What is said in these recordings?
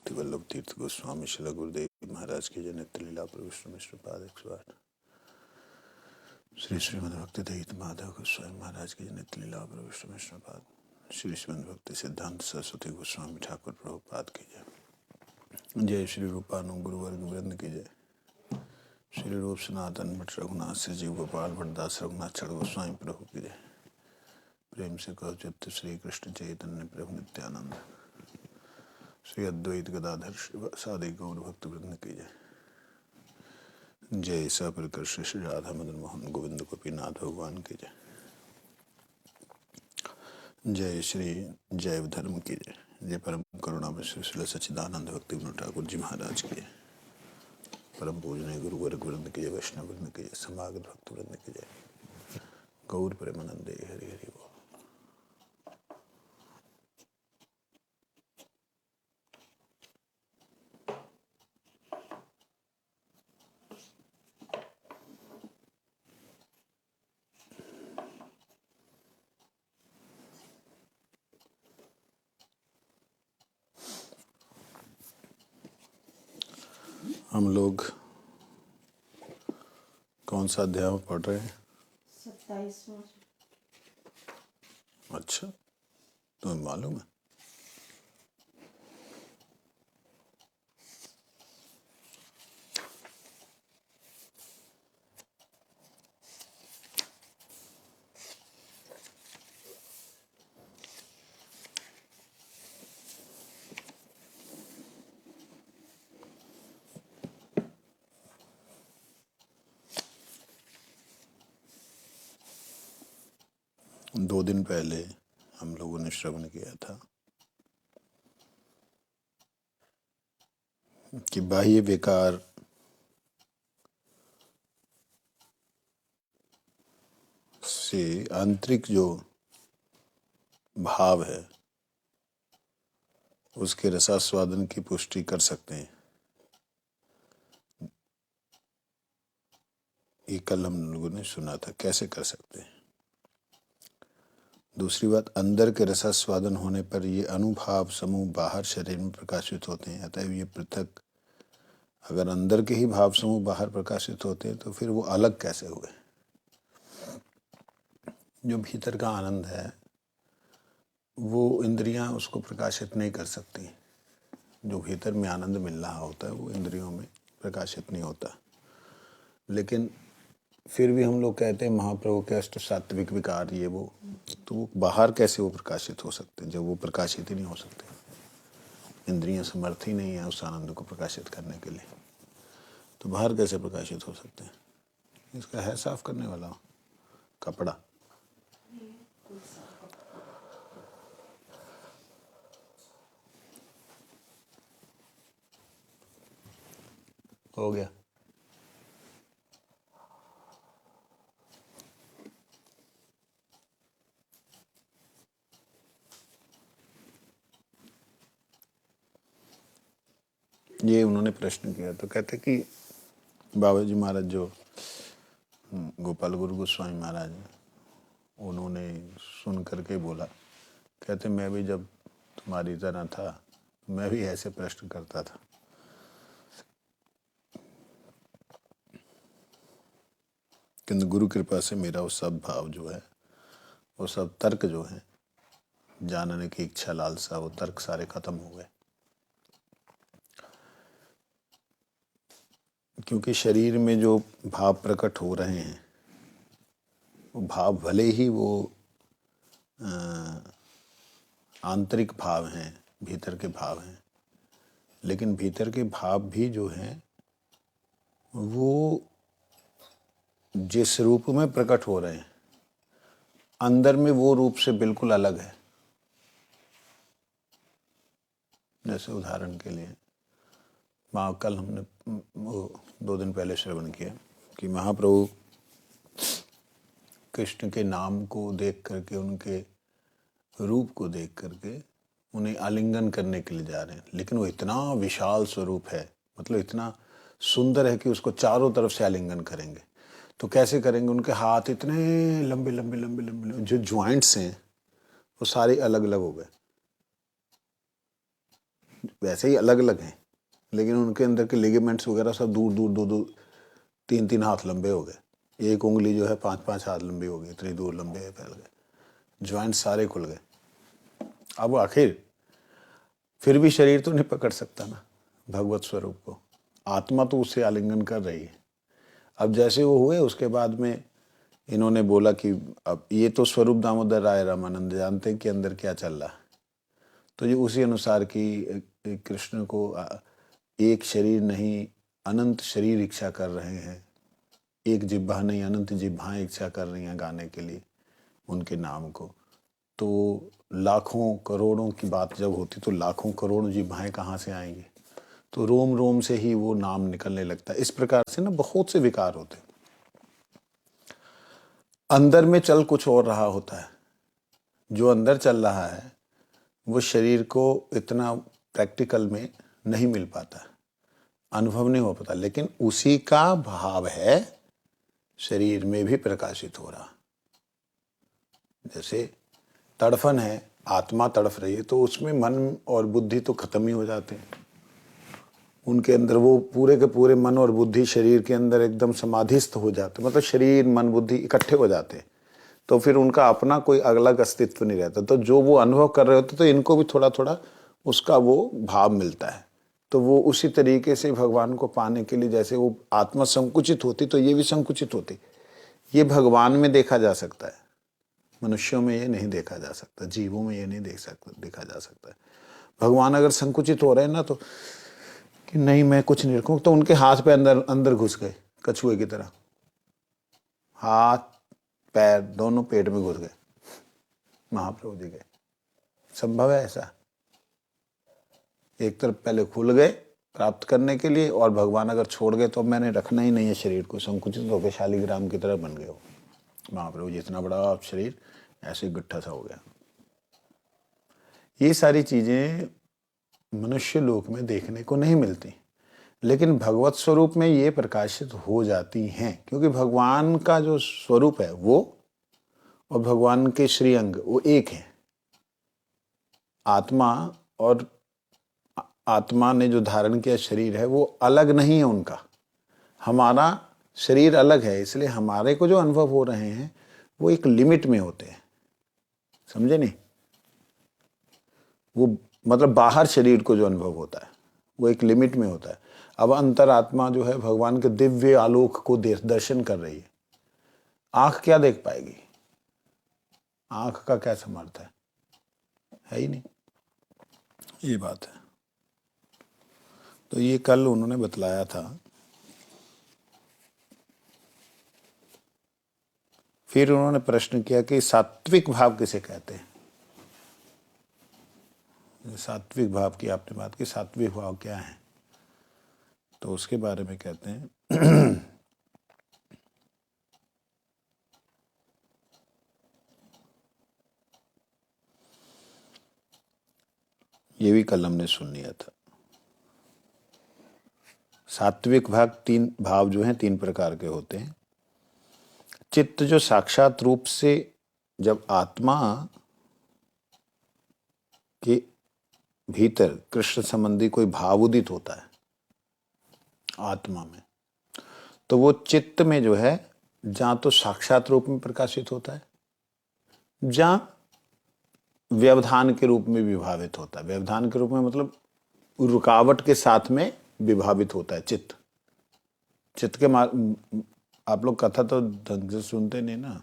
भक्ति वल्लभ तीर्थ गोस्वामी श्री गुरुदेव महाराज की जय। नित्य लीला प्रविष्णु मिश्र पाद 108। श्री श्रीमद भक्ति दीत माधव गोस्वामी महाराज की जय। नित्य लीला प्रविष्णु मिश्र पाद। श्री श्रीमद भक्ति सिद्धांत सरस्वती गोस्वामी ठाकुर प्रभुपाद की जय। जय श्री रूपानु गुरुवर्ग वृंद की जय। श्री रूप सनातन भट्ट रघुनाथ श्री जीव गोपाल भट्टदास रघुनाथ चढ़ गोस्वामी प्रभु की जय। प्रेम से कहो चित्त श्री कृष्ण चैतन्य प्रभु नित्यानंद श्री अद्वैत गदाधर सादि गौर भक्त वृंद की जय। जय सप्रकर्ष श्री राधा मदन मोहन गोविंद गोपीनाथ भगवान की जय। जय श्री जैव धर्म की जय। जय परम करुणा में श्री सच्चिदानंद भक्ति विनोद ठाकुर जी महाराज की जय। परम पूजनीय गुरु वर्ग वृंद की जय। वैष्णव वृंद की जय। समागत भक्त वृंद की जय। गौर प्रेमानंदे हरि हरि बोल। हम लोग कौन सा अध्याय पढ़ रहे हैं? 27वां। अच्छा, तुम्हें मालूम है? दो दिन पहले हम लोगों ने श्रवण किया था कि बाह्य विकार से आंतरिक जो भाव है उसके रसास्वादन की पुष्टि कर सकते हैं। ये कल हम लोगों ने सुना था कैसे कर सकते हैं। दूसरी बात, अंदर के रसास्वादन होने पर ये अनुभाव समूह बाहर शरीर में प्रकाशित होते हैं। अतएव ये पृथक, अगर अंदर के ही भाव समूह बाहर प्रकाशित होते हैं तो फिर वो अलग कैसे हुए? जो भीतर का आनंद है वो इंद्रियां उसको प्रकाशित नहीं कर सकती। जो भीतर में आनंद मिल रहा होता है वो इंद्रियों में प्रकाशित नहीं होता। लेकिन फिर भी हम लोग कहते हैं महाप्रभु के अष्ट सात्विक विकार ये वो, तो वो बाहर कैसे वो प्रकाशित हो सकते हैं जब वो प्रकाशित ही नहीं हो सकते? इंद्रियां समर्थ ही नहीं है उस आनंद को प्रकाशित करने के लिए, तो बाहर कैसे प्रकाशित हो सकते हैं? इसका है साफ करने वाला कपड़ा। हो गया। ये उन्होंने प्रश्न किया तो कहते कि बाबा जी महाराज जो गोपाल गुरु गोस्वामी महाराज हैं, उन्होंने सुन करके बोला, कहते मैं भी जब तुम्हारी तरह था मैं भी ऐसे प्रश्न करता था। किंतु गुरु कृपा से मेरा वो सब भाव जो है, वो सब तर्क जो है, जानने की इच्छा लालसा, वो तर्क सारे खत्म हो गए। क्योंकि शरीर में जो भाव प्रकट हो रहे हैं वो भाव भले ही वो आंतरिक भाव हैं, भीतर के भाव हैं, लेकिन भीतर के भाव भी जो हैं वो जिस रूप में प्रकट हो रहे हैं अंदर में वो रूप से बिल्कुल अलग है। जैसे उदाहरण के लिए कल हमने वो 2 दिन पहले श्रवण किया कि महाप्रभु कृष्ण के नाम को देख करके, उनके रूप को देख करके उन्हें आलिंगन करने के लिए जा रहे हैं, लेकिन वो इतना विशाल स्वरूप है, मतलब इतना सुंदर है कि उसको चारों तरफ से आलिंगन करेंगे तो कैसे करेंगे? उनके हाथ इतने लंबे लंबे लंबे लंबे, जो ज्वाइंट्स हैं वो सारे अलग अलग हो गए। वैसे ही अलग अलग हैं, लेकिन उनके अंदर के लिगामेंट्स वगैरह सब दूर दूर, दो दो तीन तीन हाथ लंबे हो गए। एक उंगली जो है 5-5 हाथ लंबी हो गई, इतनी दूर लंबे फैल गए, ज्वाइंट सारे खुल गए। अब आखिर फिर भी शरीर तो नहीं पकड़ सकता ना भगवत स्वरूप को, आत्मा तो उससे आलिंगन कर रही है। अब जैसे वो हुए उसके बाद में इन्होंने बोला कि अब ये तो स्वरूप दामोदर राय रामानंद जानते हैं कि अंदर क्या चल रहा है। तो ये उसी अनुसार कि कृष्ण को एक शरीर नहीं अनंत शरीर इच्छा कर रहे हैं, एक जिह्वा नहीं अनंत जिह्वाएं इच्छा कर रही हैं गाने के लिए उनके नाम को। तो लाखों करोड़ों की बात जब होती तो लाखों करोड़ जिह्वाएं कहाँ से आएंगी, तो रोम रोम से ही वो नाम निकलने लगता है। इस प्रकार से ना बहुत से विकार होते हैं, अंदर में चल कुछ और रहा होता है। जो अंदर चल रहा है वो शरीर को इतना प्रैक्टिकल में नहीं मिल पाता, अनुभव नहीं हो पाता, लेकिन उसी का भाव है शरीर में भी प्रकाशित हो रहा। जैसे तड़फन है, आत्मा तड़फ रही है, तो उसमें मन और बुद्धि तो खत्म ही हो जाते हैं। उनके अंदर वो पूरे के पूरे मन और बुद्धि शरीर के अंदर एकदम समाधिस्थ हो जाते, मतलब शरीर मन बुद्धि इकट्ठे हो जाते, तो फिर उनका अपना कोई अलग अस्तित्व नहीं रहता। तो जो वो अनुभव कर रहे होते तो इनको भी थोड़ा थोड़ा उसका वो भाव मिलता है। तो वो उसी तरीके से भगवान को पाने के लिए जैसे वो आत्मा संकुचित होती तो ये भी संकुचित होती। ये भगवान में देखा जा सकता है, मनुष्यों में ये नहीं देखा जा सकता, जीवों में ये नहीं देखा जा सकता है। भगवान अगर संकुचित हो रहे हैं ना तो कि नहीं मैं कुछ नहीं रखूँ, तो उनके हाथ पे अंदर अंदर घुस गए कछुए की तरह, हाथ पैर दोनों पेट में घुस गए, महाप्रभु जी गए। संभव है ऐसा? एक तरफ पहले खुल गए प्राप्त करने के लिए, और भगवान अगर छोड़ गए तो मैंने रखना ही नहीं है शरीर को, संकुचित होकर शालिग्राम की तरह बन गए हो महाप्रभु जी। इतना बड़ा शरीर ऐसे गट्ठा सा हो गया। ये सारी चीजें मनुष्य लोक में देखने को नहीं मिलती, लेकिन भगवत स्वरूप में ये प्रकाशित हो जाती हैं, क्योंकि भगवान का जो स्वरूप है वो और भगवान के श्रीअंग वो एक है। आत्मा और आत्मा ने जो धारण किया शरीर है वो अलग नहीं है उनका। हमारा शरीर अलग है, इसलिए हमारे को जो अनुभव हो रहे हैं वो एक लिमिट में होते हैं, समझे नहीं? वो मतलब बाहर शरीर को जो अनुभव होता है वो एक लिमिट में होता है। अब अंतरात्मा जो है भगवान के दिव्य आलोक को दर्शन कर रही है, आंख क्या देख पाएगी? आंख का क्या समर्थ है ही नहीं। ये बात है। तो ये कल उन्होंने बतलाया था। फिर उन्होंने प्रश्न किया कि सात्विक भाव किसे कहते हैं। सात्विक भाव की आपने बात की, सात्विक भाव क्या है? तो उसके बारे में कहते हैं ये भी कल हमने सुन लिया था। सात्विक भाव जो हैं 3 प्रकार के होते हैं। चित्त जो साक्षात रूप से जब आत्मा के भीतर कृष्ण संबंधी कोई भाव उदित होता है आत्मा में, तो वो चित्त में जो है जहां तो साक्षात रूप में प्रकाशित होता है, जहां व्यवधान के रूप में विभावित होता है। व्यवधान के रूप में मतलब रुकावट के साथ में विभावित होता है चित्त। चित्त के आप लोग कथा तो ढंग से सुनते नहीं ना।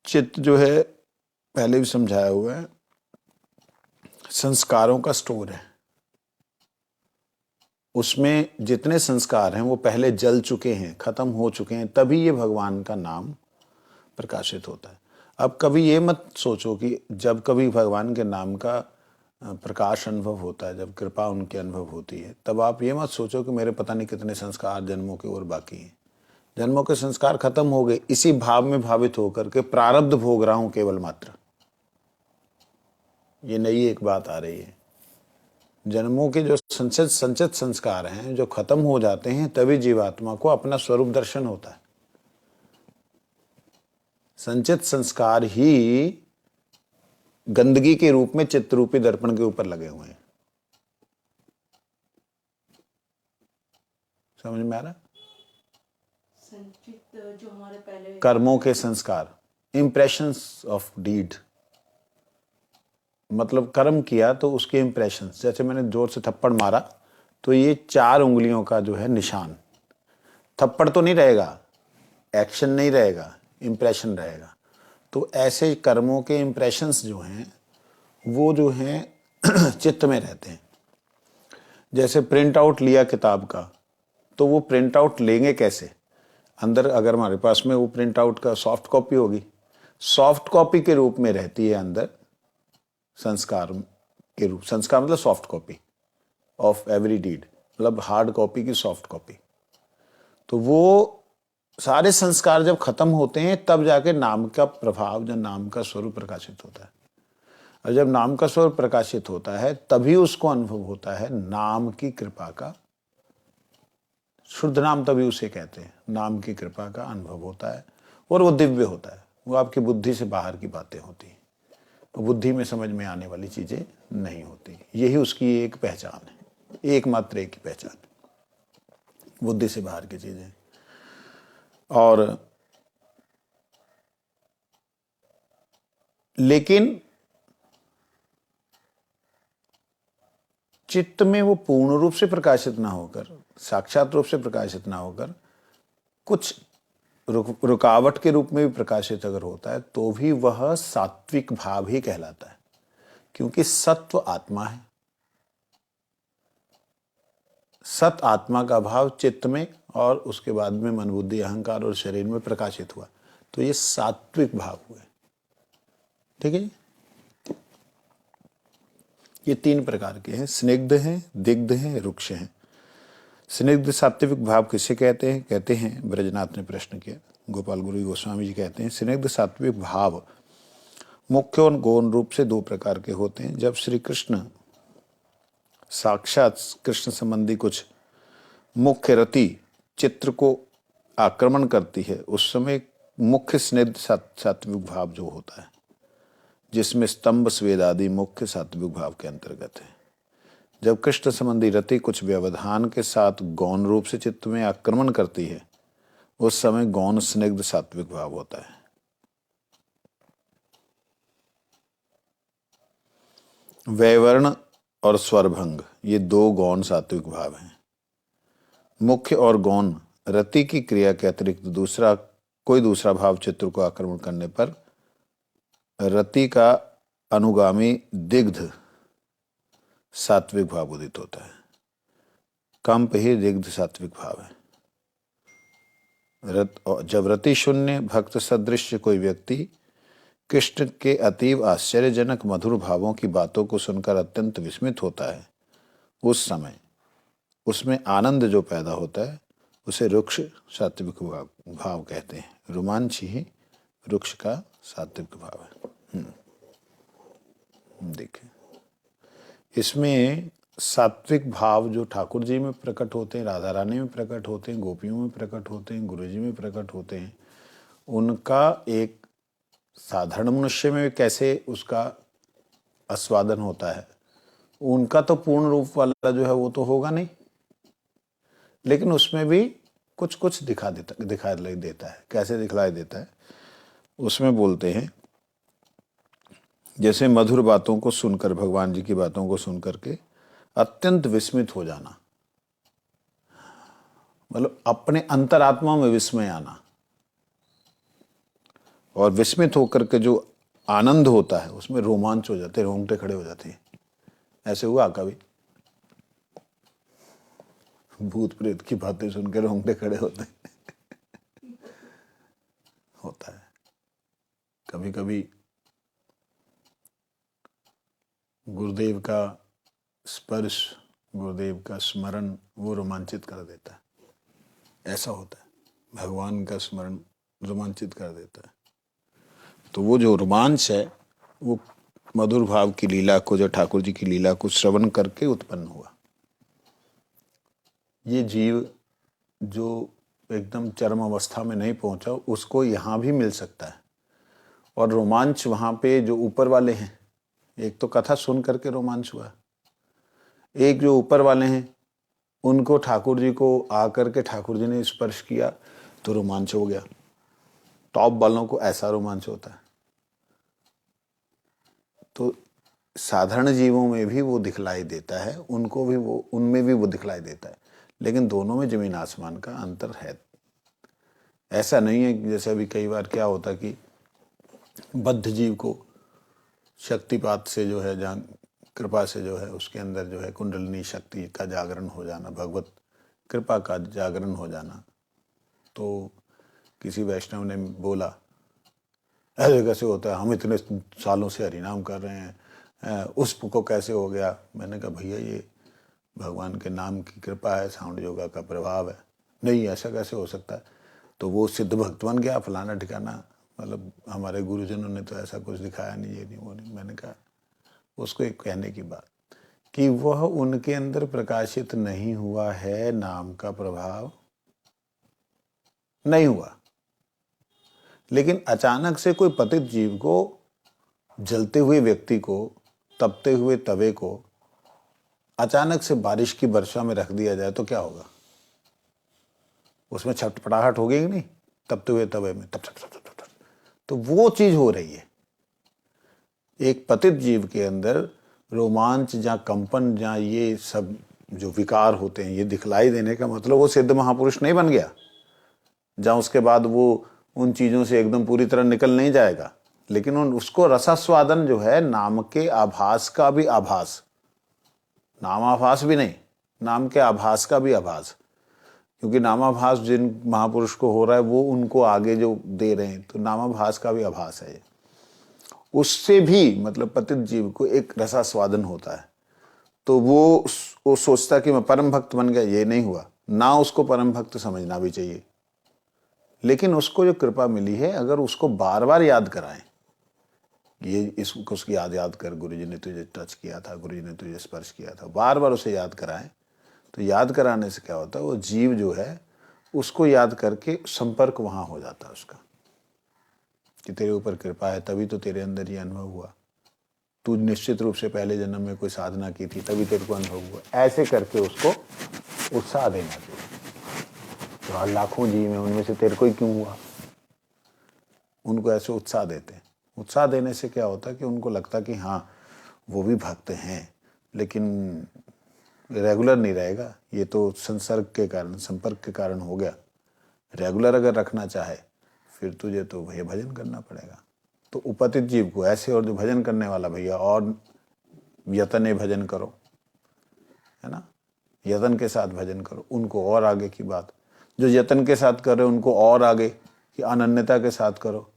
चित्त जो है पहले भी समझाया हुआ है, संस्कारों का स्टोर है। उसमें जितने संस्कार हैं वो पहले जल चुके हैं, खत्म हो चुके हैं, तभी ये भगवान का नाम प्रकाशित होता है। अब कभी ये मत सोचो कि जब कभी भगवान के नाम का प्रकाश अनुभव होता है, जब कृपा उनकी अनुभव होती है, तब आप ये मत सोचो कि मेरे पता नहीं कितने संस्कार जन्मों के और बाकी हैं। जन्मों के संस्कार खत्म हो गए, इसी भाव में भावित होकर के प्रारब्ध भोग रहा हूं केवल मात्र। ये नई एक बात आ रही है। जन्मों के जो संचित संस्कार हैं जो खत्म हो जाते हैं, तभी जीवात्मा को अपना स्वरूप दर्शन होता है। संचित संस्कार ही गंदगी के रूप में चित्त रूपी दर्पण के ऊपर लगे हुए हैं। समझ में आ रहा? संचित जो हमारे पहले कर्मों के संस्कार, इंप्रेशंस ऑफ डीड, मतलब कर्म किया तो उसके इंप्रेशंस। जैसे मैंने जोर से थप्पड़ मारा तो ये 4 उंगलियों का जो है निशान, थप्पड़ तो नहीं रहेगा, एक्शन नहीं रहेगा, इंप्रेशन रहेगा। तो ऐसे कर्मों के इंप्रेशंस जो हैं वो जो हैं चित्त में रहते हैं। जैसे प्रिंट आउट लिया किताब का, तो वो प्रिंट आउट लेंगे कैसे? अंदर अगर हमारे पास में वो प्रिंट आउट का सॉफ्ट कॉपी होगी, सॉफ्ट कॉपी के रूप में रहती है अंदर संस्कार के रूप। संस्कार मतलब soft copy of every deed, मतलब हार्ड कॉपी की सॉफ्ट कॉपी। तो वो सारे संस्कार जब खत्म होते हैं तब जाके नाम का प्रभाव, जब नाम का स्वरूप प्रकाशित होता है। और जब नाम का स्वरूप प्रकाशित होता है तभी उसको अनुभव होता है नाम की कृपा का। शुद्ध नाम तभी उसे कहते हैं, नाम की कृपा का अनुभव होता है और वो दिव्य होता है। वो आपकी बुद्धि से बाहर की बातें होती हैं, तो बुद्धि में समझ में आने वाली चीजें नहीं होती। यही उसकी एक पहचान है, एकमात्र एक ही पहचान, बुद्धि से बाहर की चीजें। और लेकिन चित्त में वो पूर्ण रूप से प्रकाशित ना होकर, साक्षात रूप से प्रकाशित ना होकर, कुछ रुकावट के रूप में भी प्रकाशित अगर होता है तो भी वह सात्विक भाव ही कहलाता है, क्योंकि सत्व आत्मा है। सत आत्मा का भाव चित्त में और उसके बाद में मन बुद्धि अहंकार और शरीर में प्रकाशित हुआ, तो ये सात्विक भाव हुए। ठीक है जी? ये 3 प्रकार के हैं, स्निग्ध हैं, दिग्ध हैं, रुक्ष हैं। स्निग्ध सात्विक भाव किसे कहते हैं? कहते हैं, ब्रजनाथ ने प्रश्न किया, गोपाल गुरु गोस्वामी जी कहते हैं, स्निग्ध सात्विक भाव मुख्य और गौण रूप से 2 प्रकार के होते हैं। जब श्री कृष्ण साक्षात कृष्ण संबंधी कुछ मुख्य रति चित्र को आक्रमण करती है, उस समय मुख्य स्निग्ध सात्विक भाव जो होता है, जिसमें स्तंभ स्वेद आदि मुख्य सात्विक भाव के अंतर्गत है। जब कृष्ण संबंधी रति कुछ व्यवधान के साथ गौण रूप से चित्त में आक्रमण करती है, उस समय गौण स्निग्ध सात्विक भाव होता है। वैवर्ण और स्वरभंग ये 2 गौण सात्विक भाव हैं। मुख्य और गौण रति की क्रिया के अतिरिक्त कोई दूसरा भाव चित्र को आक्रमण करने पर रति का अनुगामी दिग्ध सात्विक भाव उदित होता है। कंप ही दिग्ध सात्विक भाव है। जब रति शून्य भक्त सदृश कोई व्यक्ति कृष्ण के अतीव आश्चर्यजनक मधुर भावों की बातों को सुनकर अत्यंत विस्मित होता है, उस समय उसमें आनंद जो पैदा होता है उसे रुक्ष सात्विक भाव कहते हैं। रोमांच ही रुक्ष का सात्विक भाव है। देखिए, इसमें सात्विक भाव जो ठाकुर जी में प्रकट होते हैं, राधा रानी में प्रकट होते हैं, गोपियों में प्रकट होते हैं, गुरु जी में प्रकट होते हैं, उनका एक साधारण मनुष्य में कैसे उसका आस्वादन होता है, उनका तो पूर्ण रूप वाला जो है वो तो होगा नहीं, लेकिन उसमें भी कुछ कुछ दिखाई देता है। कैसे दिखलाई देता है? उसमें बोलते हैं, जैसे मधुर बातों को सुनकर, भगवान जी की बातों को सुनकर के अत्यंत विस्मित हो जाना, मतलब अपने अंतरात्मा में विस्मय आना, और विस्मित होकर के जो आनंद होता है उसमें रोमांच हो जाते हैं, रोंगटे खड़े हो जाते हैं। ऐसे हुआ कभी? भूत प्रेत की बातें सुनकर रोंगटे खड़े होते हैं? होता है कभी कभी। गुरुदेव का स्पर्श, गुरुदेव का स्मरण वो रोमांचित कर देता है। ऐसा होता है, भगवान का स्मरण रोमांचित कर देता है। तो वो जो रोमांच है वो मधुर भाव की लीला को, जो ठाकुर जी की लीला को श्रवण करके उत्पन्न हुआ। ये जीव जो एकदम चरम अवस्था में नहीं पहुंचा, उसको यहाँ भी मिल सकता है। और रोमांच वहाँ पे जो ऊपर वाले हैं एक तो कथा सुन करके रोमांच हुआ, एक जो ऊपर वाले हैं उनको ठाकुर जी को आकर के ठाकुर जी ने स्पर्श किया तो रोमांच हो गया। टॉप वालों को ऐसा रोमांच होता है। तो साधारण जीवों में भी वो दिखलाई देता है, उनको भी वो, उनमें भी वो दिखलाई देता है, लेकिन दोनों में जमीन आसमान का अंतर है। ऐसा नहीं है कि जैसे अभी कई बार क्या होता कि बद्ध जीव को शक्तिपात से जो है, जहाँ कृपा से जो है उसके अंदर जो है कुंडलिनी शक्ति का जागरण हो जाना, भगवत कृपा का जागरण हो जाना। तो किसी वैष्णव ने बोला ऐसे कैसे होता है, हम इतने सालों से हरिनाम कर रहे हैं, उसको कैसे हो गया। मैंने कहा भैया ये भगवान के नाम की कृपा है, साउंड योगा का प्रभाव है। नहीं ऐसा कैसे हो सकता है, तो वो सिद्ध भक्त बन गया फलाना ठिकाना, मतलब हमारे गुरुजनों ने तो ऐसा कुछ दिखाया नहीं, ये नहीं वो नहीं। मैंने कहा उसको एक कहने की बात कि वह उनके अंदर प्रकाशित नहीं हुआ है, नाम का प्रभाव नहीं हुआ। लेकिन अचानक से कोई पतित जीव को, जलते हुए व्यक्ति को, तपते हुए तवे को अचानक से बारिश की वर्षा में रख दिया जाए तो क्या होगा? उसमें छटपटाहट होगी कि नहीं? तपते हुए तवे में तप तप तप तप तप। तो वो चीज हो रही है। एक पतित जीव के अंदर रोमांच या कंपन या ये सब जो विकार होते हैं, ये दिखलाई देने का मतलब वो सिद्ध महापुरुष नहीं बन गया, जहाँ उसके बाद वो उन चीज़ों से एकदम पूरी तरह निकल नहीं जाएगा, लेकिन उसको रसास्वादन जो है, नाम के आभास का भी आभास, नामाभास भी नहीं, नाम के आभास का भी आभास, क्योंकि नामाभास जिन महापुरुष को हो रहा है वो उनको आगे जो दे रहे हैं, तो नामाभास का भी आभास है। उससे भी मतलब पतित जीव को एक रसास्वादन होता है। तो वो सोचता कि मैं परम भक्त बन गया, ये नहीं हुआ ना, उसको परम भक्त समझना भी चाहिए। लेकिन उसको जो कृपा मिली है, अगर उसको बार बार याद कराएं, ये इसको उसकी याद कर, गुरुजी ने तुझे टच किया था, गुरुजी ने तुझे स्पर्श किया था, बार बार उसे याद कराएं, तो याद कराने से क्या होता है, वो जीव जो है उसको याद करके संपर्क वहां हो जाता है उसका, कि तेरे ऊपर कृपा है तभी तो तेरे अंदर ये अनुभव हुआ, तू निश्चित रूप से पहले जन्म में कोई साधना की थी तभी तेरे को अनुभव हुआ। ऐसे करके उसको उत्साह देना चाहिए। तो लाखों जीव में उनमें से तेरे को ही क्यों हुआ, उनको ऐसे उत्साह देते हैं। उत्साह देने से क्या होता है कि उनको लगता कि हाँ वो भी भक्त हैं, लेकिन रेगुलर नहीं रहेगा, ये तो संसर्ग के कारण, संपर्क के कारण हो गया। रेगुलर अगर रखना चाहे फिर तुझे तो भैया भजन करना पड़ेगा। तो उपतित जीव को ऐसे, और जो भजन करने वाला भैया और यतन भजन करो, है ना, यतन के साथ भजन करो, उनको और आगे की बात। जो यतन के साथ कर रहे उनको और आगे कि अनन्यता के साथ करो,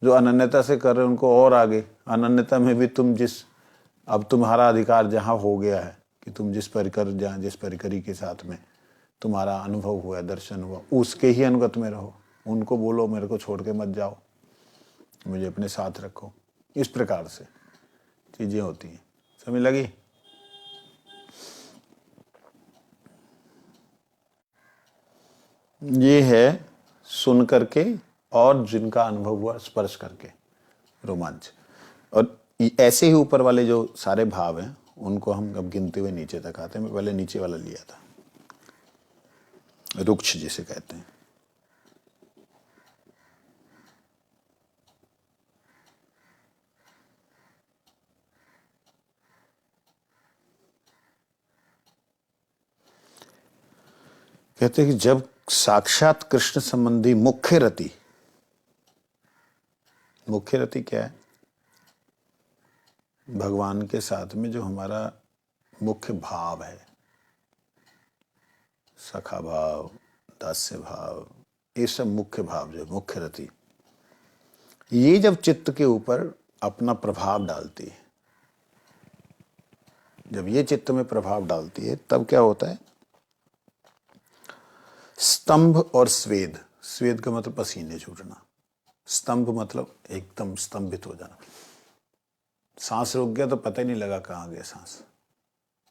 जो अनन्यता से कर रहे उनको और आगे। अनन्यता में भी तुम अब तुम्हारा अधिकार जहाँ हो गया है कि तुम जिस परिकरी के साथ में तुम्हारा अनुभव हुआ, दर्शन हुआ, उसके ही अनुगत में रहो। उनको बोलो मेरे को छोड़ के मत जाओ, मुझे अपने साथ रखो। इस प्रकार से चीजें होती हैं। समझ लगी? ये है सुन करके और जिनका अनुभव हुआ स्पर्श करके रोमांच। और ऐसे ही ऊपर वाले जो सारे भाव हैं उनको हम अब गिनते हुए नीचे तक आते हैं। मैं पहले नीचे वाला लिया था, रुक्ष जिसे कहते हैं। कहते हैं कि जब साक्षात कृष्ण संबंधी मुख्य रति क्या है? भगवान के साथ में जो हमारा मुख्य भाव है, सखा भाव, दास्य भाव, ये सब मुख्य भाव जो मुख्य रति, ये जब चित्त के ऊपर अपना प्रभाव डालती है, जब ये चित्त में प्रभाव डालती है, तब क्या होता है? स्तंभ और स्वेद, स्वेद का मतलब पसीने छूटना, स्तंभ मतलब एकदम स्तंभित हो जाना। सांस रुक गया तो पता ही नहीं लगा कहाँ गया, सांस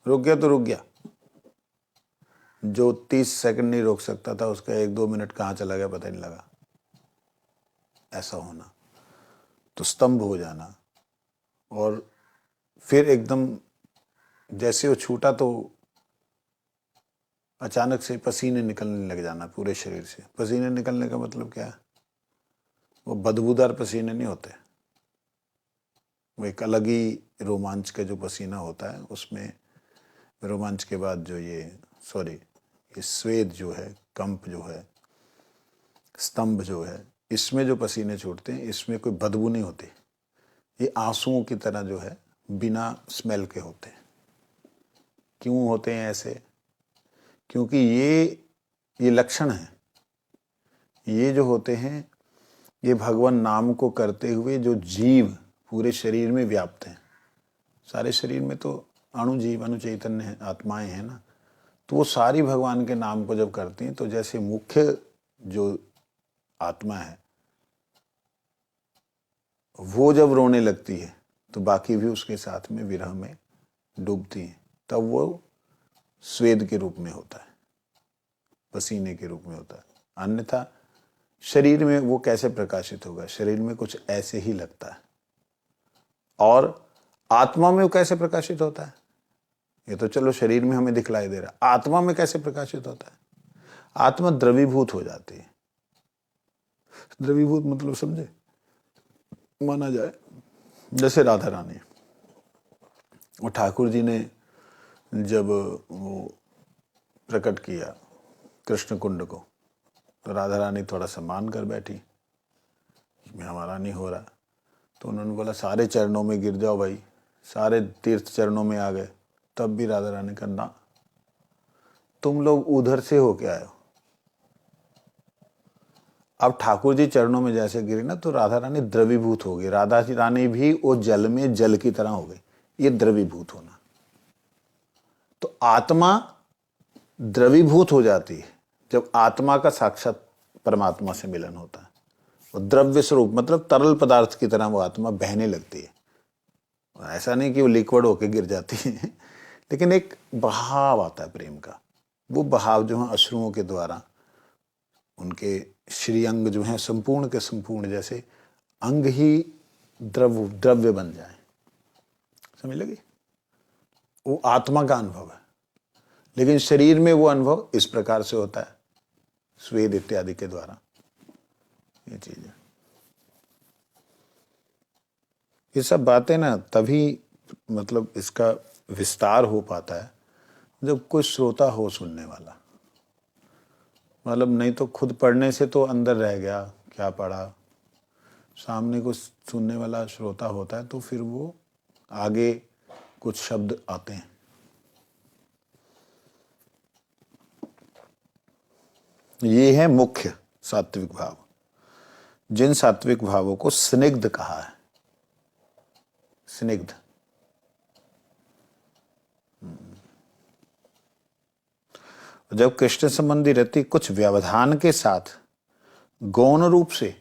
रुक गया तो रुक गया। जो 30 सेकंड नहीं रोक सकता था उसका 1-2 मिनट कहाँ चला गया पता ही नहीं लगा। ऐसा होना, तो स्तंभ हो जाना। और फिर एकदम जैसे वो छूटा तो अचानक से पसीने निकलने लग जाना पूरे शरीर से। पसीने निकलने का मतलब क्या है? वो बदबूदार पसीने नहीं होते, वो एक अलग ही रोमांच का जो पसीना होता है, उसमें रोमांच के बाद जो ये स्वेद जो है, कंप जो है, स्तंभ जो है, इसमें जो पसीने छूटते हैं, इसमें कोई बदबू नहीं होती। ये आंसुओं की तरह जो है बिना स्मेल के होते हैं। क्यों होते हैं ऐसे? क्योंकि ये लक्षण है। ये जो होते हैं, ये भगवान नाम को करते हुए जो जीव पूरे शरीर में व्याप्त हैं। सारे शरीर में तो अणु जीव, अणु चैतन्य है, आत्माएं हैं ना। तो वो सारी भगवान के नाम को जब करती हैं, तो जैसे मुख्य जो आत्मा है वो जब रोने लगती है, तो बाकी भी उसके साथ में विरह में डूबती हैं। तब वो स्वेद के रूप में होता है, पसीने के रूप में होता है। अन्यथा शरीर में वो कैसे प्रकाशित होगा? शरीर में कुछ ऐसे ही लगता है। और आत्मा में वो कैसे प्रकाशित होता है? ये तो चलो शरीर में हमें दिखलाई दे रहा है, आत्मा में कैसे प्रकाशित होता है? आत्मा द्रवीभूत हो जाती है। द्रवीभूत मतलब समझे? माना जाए जैसे राधा रानी और ठाकुर जी ने जब वो प्रकट किया कृष्ण कुंड को, तो राधा रानी थोड़ा सम्मान कर बैठी, इसमें हमारा नहीं हो रहा। तो उन्होंने बोला सारे चरणों में गिर जाओ भाई, सारे तीर्थ चरणों में आ गए। तब भी राधा रानी का ना, तुम लोग उधर से होके आए हो। अब ठाकुर जी चरणों में जैसे गिरे ना, तो राधा रानी द्रवीभूत हो गई। राधा रानी भी वो जल में जल की तरह हो गई। ये द्रवीभूत होना। तो आत्मा द्रवीभूत हो जाती है जब आत्मा का साक्षात परमात्मा से मिलन होता है। वो द्रव्य स्वरूप मतलब तरल पदार्थ की तरह वो आत्मा बहने लगती है। ऐसा नहीं कि वो लिक्विड होके गिर जाती है, लेकिन एक बहाव आता है प्रेम का। वो बहाव जो है अश्रुओं के द्वारा, उनके श्रीअंग जो हैं संपूर्ण के संपूर्ण जैसे अंग ही द्रव्य बन जाए। समझ लगी? वो आत्मा का अनुभव है। लेकिन शरीर में वो अनुभव इस प्रकार से होता है, स्वेद इत्यादि के द्वारा। ये चीज है। ये सब बातें ना तभी मतलब इसका विस्तार हो पाता है जब कोई श्रोता हो सुनने वाला। मतलब नहीं तो खुद पढ़ने से तो अंदर रह गया, क्या पढ़ा। सामने को सुनने वाला श्रोता होता है तो फिर वो आगे कुछ शब्द आते हैं। ये है मुख्य सात्विक भाव, जिन सात्विक भावों को स्निग्ध कहा है। स्निग्ध जब कृष्ण संबंधी रति कुछ व्यवधान के साथ गौण रूप से,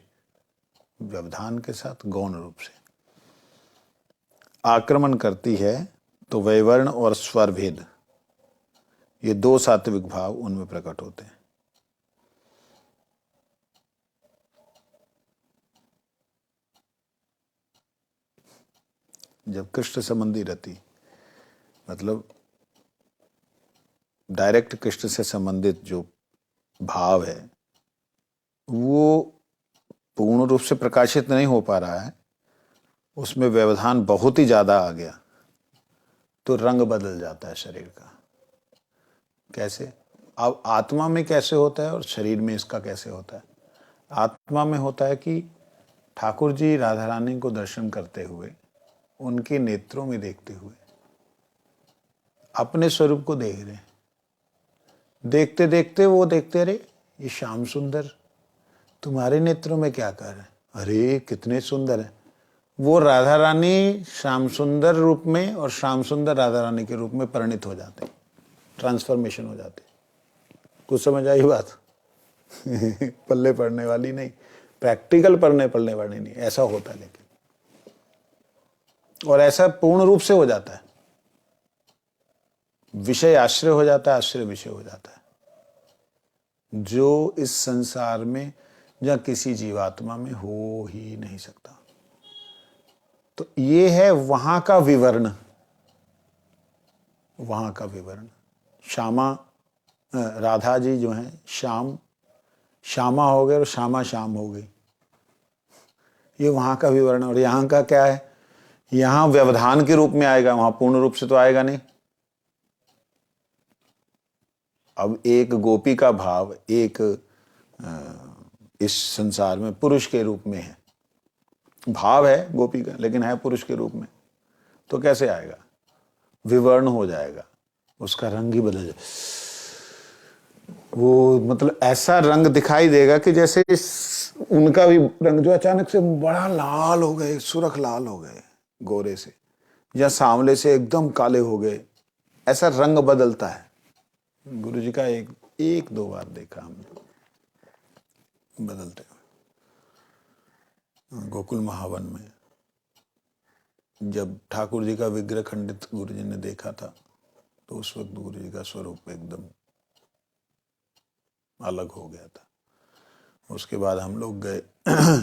व्यवधान के साथ गौण रूप से आक्रमण करती है, तो वैवर्ण और स्वर भेद, ये दो सात्विक भाव उनमें प्रकट होते हैं। जब कृष्ण संबंधी रति मतलब डायरेक्ट कृष्ण से संबंधित जो भाव है वो पूर्ण रूप से प्रकाशित नहीं हो पा रहा है, उसमें व्यवधान बहुत ही ज्यादा आ गया, तो रंग बदल जाता है शरीर का। कैसे? अब आत्मा में कैसे होता है और शरीर में इसका कैसे होता है? आत्मा में होता है कि ठाकुर जी राधा रानी को दर्शन करते हुए, उनके नेत्रों में देखते हुए अपने स्वरूप को देख रहे हैं। देखते देखते वो देखते, अरे ये श्याम सुंदर तुम्हारे नेत्रों में क्या कर रहे हैं? अरे कितने सुंदर है। वो राधा रानी श्याम सुंदर रूप में और श्याम सुंदर राधा रानी के रूप में परिणित हो जाते, ट्रांसफॉर्मेशन हो जाते। कुछ समझ आई बात? पल्ले पड़ने वाली नहीं, प्रैक्टिकल पढ़ने वाली नहीं, ऐसा होता है। लेकिन और ऐसा पूर्ण रूप से हो जाता है। विषय आश्रय हो जाता है, आश्रय विषय हो जाता है, जो इस संसार में या किसी जीवात्मा में हो ही नहीं सकता। तो ये है वहां का विवरण वहाँ का विवरण। श्यामा, राधा जी जो हैं श्याम, श्यामा हो गए और श्यामा श्याम हो गई, ये वहाँ का विवरण। और यहाँ का क्या है, यहाँ व्यवधान के रूप में आएगा, वहाँ पूर्ण रूप से तो आएगा नहीं। अब एक गोपी का भाव एक इस संसार में पुरुष के रूप में है, भाव है गोपी का लेकिन है पुरुष के रूप में, तो कैसे आएगा, विवर्ण हो जाएगा, उसका रंग ही बदल जाए। वो मतलब ऐसा रंग दिखाई देगा कि जैसे उनका भी रंग जो अचानक से बड़ा लाल हो गए, सुर्ख लाल हो गए गोरे से, या सांवले से एकदम काले हो गए, ऐसा रंग बदलता है। गुरु जी का एक दो बार देखा हमने बदलते हुए। गोकुल महावन में जब ठाकुर जी का विग्रह खंडित गुरु जी ने देखा था, तो उस वक्त गुरु जी का स्वरूप एकदम अलग हो गया था। उसके बाद हम लोग गए,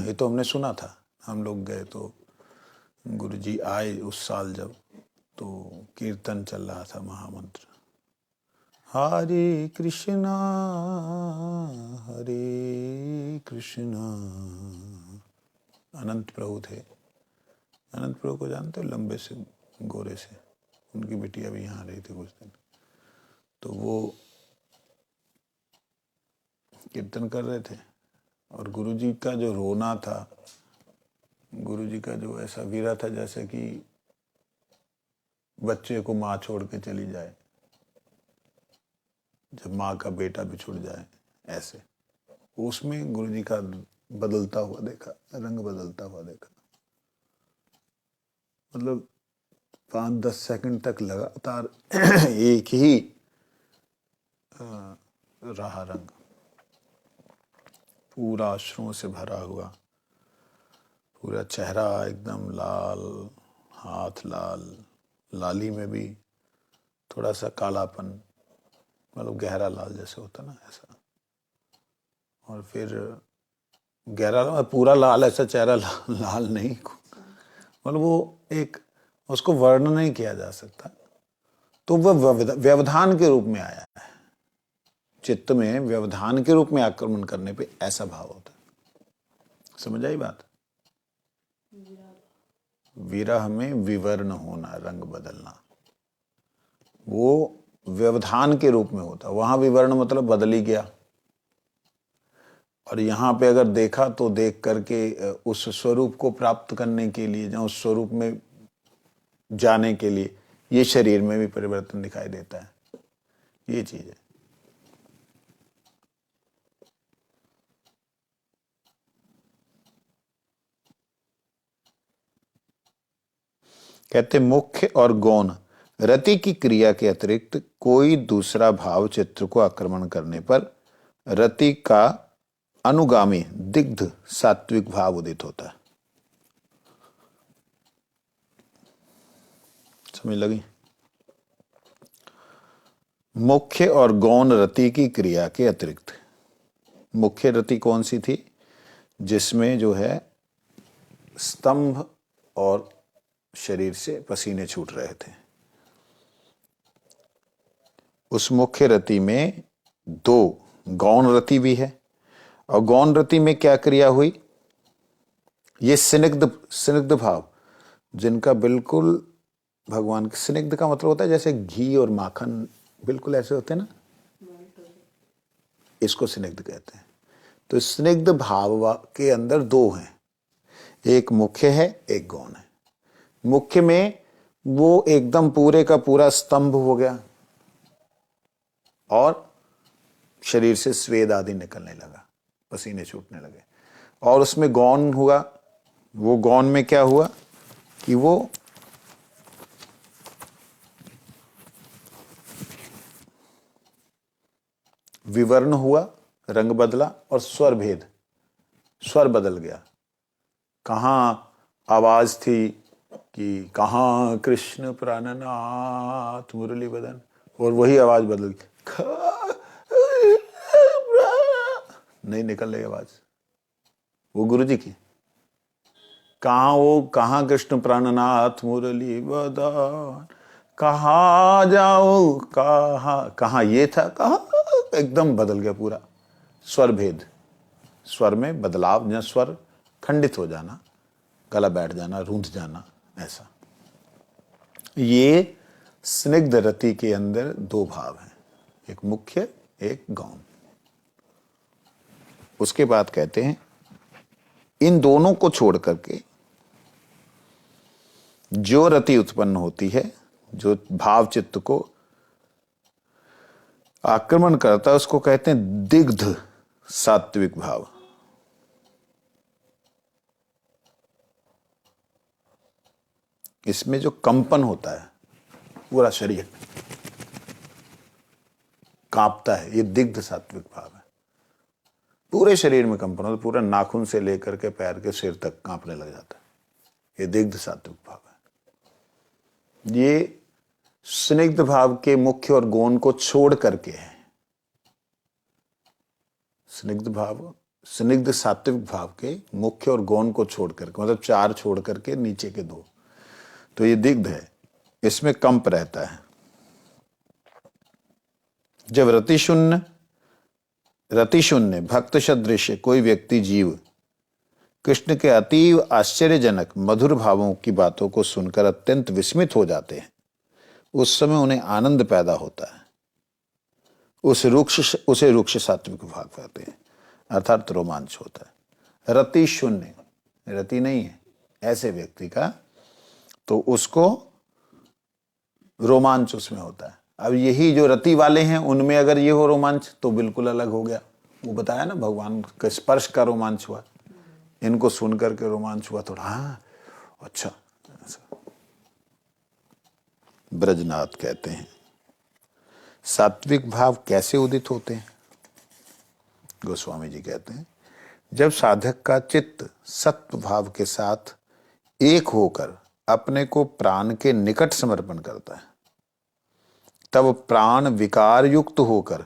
ये तो हमने सुना था, हम लोग गए तो गुरु जी आए उस साल जब, तो कीर्तन चल रहा था महामंत्र, हरे कृष्णा हरे कृष्णा। अनंत प्रभु थे, अनंत प्रभु को जानते हो, लंबे से गोरे से, उनकी बिटिया भी यहाँ रही थी कुछ दिन। तो वो कीर्तन कर रहे थे और गुरु जी का जो रोना था, गुरु जी का जो ऐसा वीरा था जैसे कि बच्चे को माँ छोड़ के चली जाए, जब माँ का बेटा बिछुड़ जाए, ऐसे उसमें गुरु जी का बदलता हुआ देखा, रंग बदलता हुआ देखा। मतलब 5-10 सेकंड तक लगातार एक ही रहा रंग, पूरा अश्रुओं से भरा हुआ, पूरा चेहरा एकदम लाल, हाथ लाल, लाली में भी थोड़ा सा कालापन, मतलब गहरा लाल जैसे होता ना, ऐसा। और फिर गहरा लाल, पूरा लाल, ऐसा चेहरा लाल नहीं, मतलब वो एक, उसको वर्णन नहीं किया जा सकता। तो वह व्यवधान के रूप में आया है, चित्त में व्यवधान के रूप में आक्रमण करने पे ऐसा भाव होता है। समझ आई बात? विरह में विवर्ण होना, रंग बदलना, वो व्यवधान के रूप में होता, वहां विवर्ण मतलब बदल ही गया। और यहाँ पे अगर देखा तो देख करके उस स्वरूप को प्राप्त करने के लिए, जहाँ उस स्वरूप में जाने के लिए, ये शरीर में भी परिवर्तन दिखाई देता है, ये चीज है। कहते मुख्य और गौण रति की क्रिया के अतिरिक्त कोई दूसरा भाव चित्र को आक्रमण करने पर रति का अनुगामी दिग्ध सात्विक भाव उदित होता है। समझ लगी? मुख्य और गौण रति की क्रिया के अतिरिक्त, मुख्य रति कौन सी थी? जिसमें जो है स्तंभ और शरीर से पसीने छूट रहे थे। उस मुख्य रति में दो गौण रति भी है, और गौण रति में क्या क्रिया हुई? ये स्निग्ध भाव, जिनका बिल्कुल भगवान के, स्निग्ध का मतलब होता है जैसे घी और माखन बिल्कुल ऐसे होते हैं ना, इसको स्निग्ध कहते हैं। तो स्निग्ध भाव के अंदर दो हैं, एक मुख्य है, एक गौण है। मुख्य में वो एकदम पूरे का पूरा स्तंभ हो गया और शरीर से स्वेद आदि निकलने लगा, पसीने छूटने लगे। और उसमें गौण हुआ, वो गौण में क्या हुआ कि वो विवर्ण हुआ, रंग बदला, और स्वर भेद, स्वर बदल गया। कहां आवाज थी कि कहां कृष्ण प्राणनाथ मुरली बदन, और वही आवाज बदल गई, नहीं निकल रही आवाज वो गुरु जी की। कहां कृष्ण प्राणनाथ मुरली बदन, कहा जाओ, कहा ये था, कहा एकदम बदल गया पूरा। स्वर भेद, स्वर में बदलाव, या स्वर खंडित हो जाना, गला बैठ जाना, रूंध जाना, ऐसा। ये स्निग्ध रति के अंदर दो भाव हैं, एक मुख्य, एक गौण। उसके बाद कहते हैं इन दोनों को छोड़ करके जो रति उत्पन्न होती है, जो भाव चित्त को आक्रमण करता है, उसको कहते हैं दिग्ध सात्विक भाव। इसमें जो कंपन होता है, पूरा शरीर कांपता है, ये दिग्ध सात्विक भाव है। पूरे शरीर में कंपन होता है, पूरा नाखून से लेकर के पैर के सिर तक कांपने लग जाता है, ये दिग्ध सात्विक भाव है। ये स्निग्ध भाव के मुख्य और गौण को छोड़ करके है। स्निग्ध भाव, स्निग्ध सात्विक भाव के मुख्य और गौण को छोड़ करके, मतलब चार छोड़ करके नीचे के दो, तो ये दिग्ध है, इसमें कंप रहता है। जब रति शून्य भक्त सदृश कोई व्यक्ति जीव कृष्ण के अतीव आश्चर्यजनक मधुर भावों की बातों को सुनकर अत्यंत विस्मित हो जाते हैं, उस समय उन्हें आनंद पैदा होता है। उसे रुक्ष सात्विक भाव कहते हैं, अर्थात रोमांच होता है। रति शून्य, रति नहीं है ऐसे व्यक्ति का, तो उसको रोमांच उसमें होता है। अब यही जो रति वाले हैं उनमें अगर ये हो रोमांच, तो बिल्कुल अलग हो गया। वो बताया ना, भगवान के स्पर्श का रोमांच हुआ, इनको सुन करके रोमांच हुआ थोड़ा, हाँ अच्छा। ब्रजनाथ कहते हैं सात्विक भाव कैसे उदित होते हैं। गोस्वामी जी कहते हैं जब साधक का चित्त सत्व भाव के साथ एक होकर अपने को प्राण के निकट समर्पण करता है, तब प्राण विकार युक्त होकर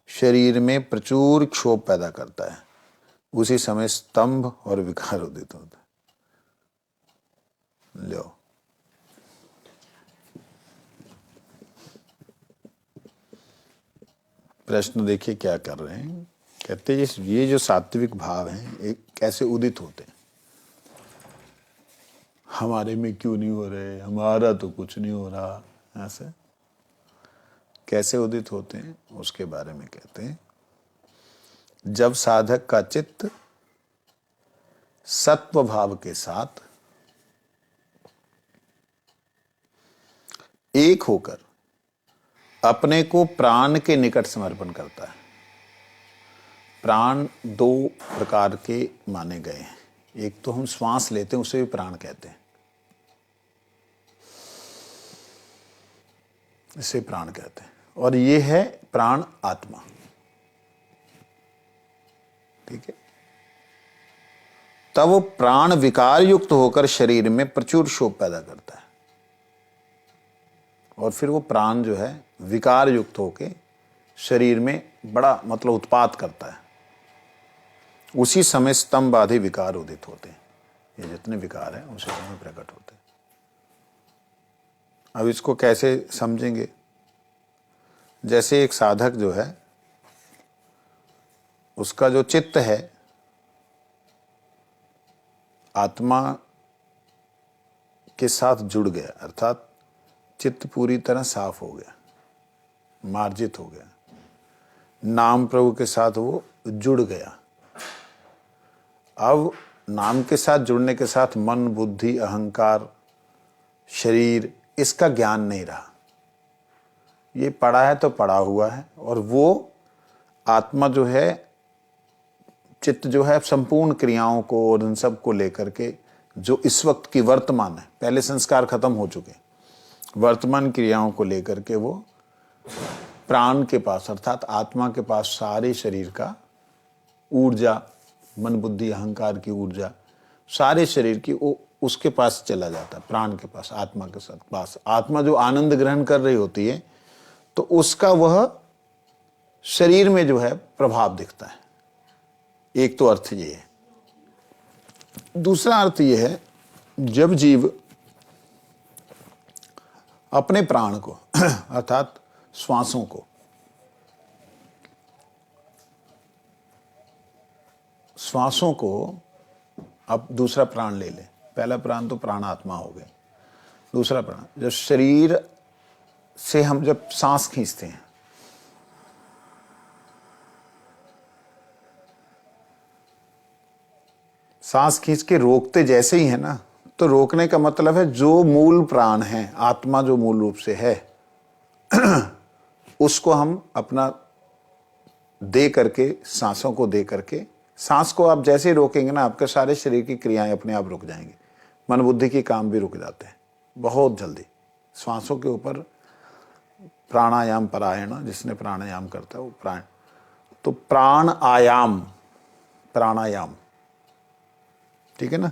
शरीर में प्रचुर क्षोभ पैदा करता है। उसी समय स्तंभ और विकार उदित होता है। लो, प्रश्न देखिए क्या कर रहे हैं। कहते हैं ये जो सात्विक भाव हैं एक कैसे उदित होते हैं, हमारे में क्यों नहीं हो रहे, हमारा तो कुछ नहीं हो रहा, ऐसे कैसे उदित होते हैं उसके बारे में कहते हैं। जब साधक का चित्त सत्व भाव के साथ एक होकर अपने को प्राण के निकट समर्पण करता है। प्राण दो प्रकार के माने गए हैं, एक तो हम श्वास लेते हैं उसे भी प्राण कहते हैं, इसे प्राण कहते हैं, और ये है प्राण आत्मा, ठीक है। तब वो प्राण विकार युक्त होकर शरीर में प्रचुर शोभ पैदा करता है, और फिर वो प्राण जो है विकार युक्त होके शरीर में बड़ा मतलब उत्पात करता है। उसी समय स्तंभ आदि विकार उदित होते हैं। ये जितने विकार हैं उसी समय प्रकट होते हैं। अब इसको कैसे समझेंगे। जैसे एक साधक जो है उसका जो चित्त है आत्मा के साथ जुड़ गया, अर्थात चित्त पूरी तरह साफ हो गया, मार्जित हो गया, नाम प्रभु के साथ वो जुड़ गया। अब नाम के साथ जुड़ने के साथ मन, बुद्धि, अहंकार, शरीर, इसका ज्ञान नहीं रहा। ये पड़ा है तो पड़ा हुआ है, और वो आत्मा जो है, चित्त जो है संपूर्ण क्रियाओं को और इन सब को लेकर के जो इस वक्त की वर्तमान है, पहले संस्कार खत्म हो चुके, वर्तमान क्रियाओं को लेकर के वो प्राण के पास अर्थात आत्मा के पास सारे शरीर का ऊर्जा, मन बुद्धि अहंकार की ऊर्जा सारे शरीर की वो उसके पास चला जाता है, प्राण के पास, आत्मा के साथ पास। आत्मा जो आनंद ग्रहण कर रही होती है तो उसका वह शरीर में जो है प्रभाव दिखता है। एक तो अर्थ ये है। दूसरा अर्थ ये है, जब जीव अपने प्राण को अर्थात श्वासों को, श्वासों को अब दूसरा प्राण ले ले। पहला प्राण तो प्राणात्मा हो गए, दूसरा प्राण जब शरीर से हम जब सांस खींचते हैं, सांस खींच के रोकते जैसे ही है ना, तो रोकने का मतलब है जो मूल प्राण है, आत्मा जो मूल रूप से है उसको हम अपना दे करके, सांसों को दे करके, सांस को आप जैसे ही रोकेंगे ना, आपके सारे शरीर की क्रियाएं अपने आप रुक जाएंगी, मन बुद्धि के काम भी रुक जाते हैं बहुत जल्दी। श्वासों के ऊपर प्राणायाम परायण, जिसने प्राणायाम करता है वो प्राण, तो प्राण आयाम, प्राणायाम, ठीक है ना।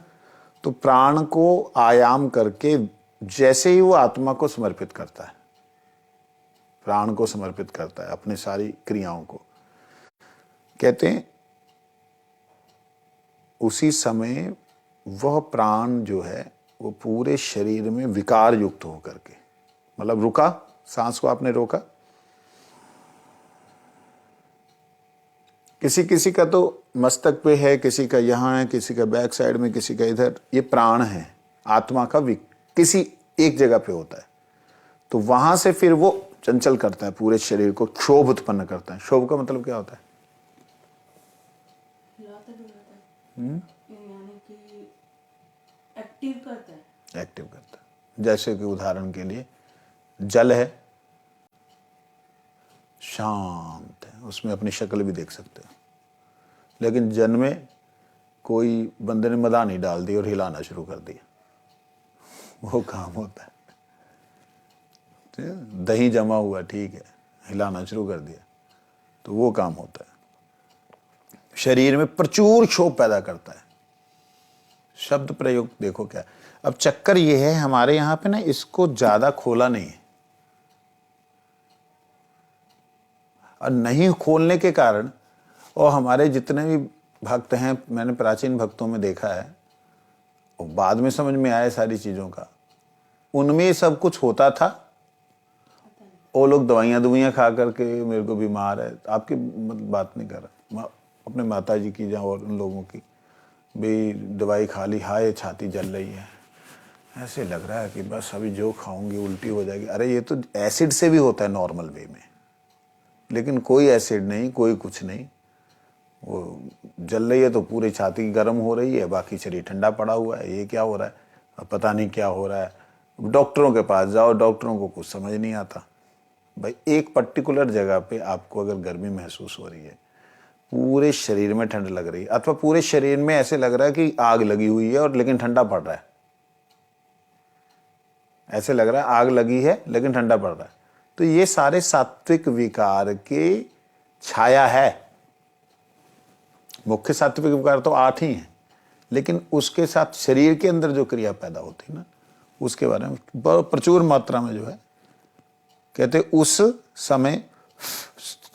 तो प्राण को आयाम करके जैसे ही वो आत्मा को समर्पित करता है, प्राण को समर्पित करता है अपनी सारी क्रियाओं को, कहते हैं उसी समय वह प्राण जो है वो पूरे शरीर में विकार युक्त होकर के, मतलब रुका, सांस को आपने रोका, किसी किसी का तो मस्तक पे है, किसी का यहाँ है, किसी का बैक साइड में, किसी का इधर, ये प्राण है आत्मा का किसी एक जगह पे होता है। तो वहां से फिर वो चंचल करता है पूरे शरीर को, क्षोभ उत्पन्न करता है। क्षोभ का मतलब क्या होता है? यानी कि एक्टिव करता है, एक्टिव करता है। जैसे कि उदाहरण के लिए जल है, शांत है, उसमें अपनी शक्ल भी देख सकते हो, लेकिन जल में कोई बंदे ने मदानी डाल दी और हिलाना शुरू कर दिया, वो काम होता है। दही जमा हुआ, ठीक है, हिलाना शुरू कर दिया, तो वो काम होता है। शरीर में प्रचुर क्षोभ पैदा करता है। शब्द प्रयोग देखो क्या। अब चक्कर ये है हमारे यहां पे ना, इसको ज्यादा खोला नहीं है, और नहीं खोलने के कारण, और हमारे जितने भी भक्त हैं, मैंने प्राचीन भक्तों में देखा है, और बाद में समझ में आया सारी चीजों का, उनमें सब कुछ होता था, वो लोग दवाइयाँ खा करके मेरे को बीमार है, आपकी बात नहीं कर रहा, अपने माता जी की या और उन लोगों की भी, दवाई खा ली, हाय छाती जल रही है, ऐसे लग रहा है कि बस अभी जो खाऊंगी उल्टी हो जाएगी। अरे ये तो एसिड से भी होता है नॉर्मल वे में, लेकिन कोई एसिड नहीं, कोई कुछ नहीं, वो जल रही है तो पूरी छाती गर्म हो रही है, बाकी शरीर ठंडा पड़ा हुआ है, ये क्या हो रहा है, अब पता नहीं क्या हो रहा है। डॉक्टरों के पास जाओ, डॉक्टरों को कुछ समझ नहीं आता। भाई एक पर्टिकुलर जगह पे आपको अगर गर्मी महसूस हो रही है, पूरे शरीर में ठंड लग रही है, अथवा पूरे शरीर में ऐसे लग रहा है कि आग लगी हुई है और लेकिन ठंडा पड़ रहा है, ऐसे लग रहा है आग लगी है लेकिन ठंडा पड़ रहा है, तो ये सारे सात्विक विकार की छाया है। मुख्य सात्विक विकार तो 8 ही हैं, लेकिन उसके साथ शरीर के अंदर जो क्रिया पैदा होती है ना, उसके बारे में प्रचुर मात्रा में जो है, कहते उस समय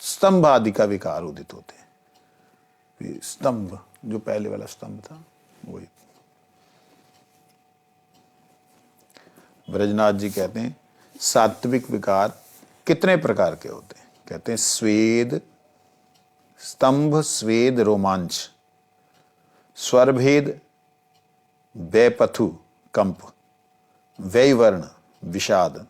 स्तंभ आदि का विकार उदित होते हैं। स्तंभ, जो पहले वाला स्तंभ था वही। ब्रजनाथ जी कहते हैं सात्विक विकार कितने प्रकार के होते हैं, कहते हैं स्वेद, स्तंभ, स्वेद, रोमांच, स्वरभेद, वैपथु, कंप, वैवर्ण, विषाद,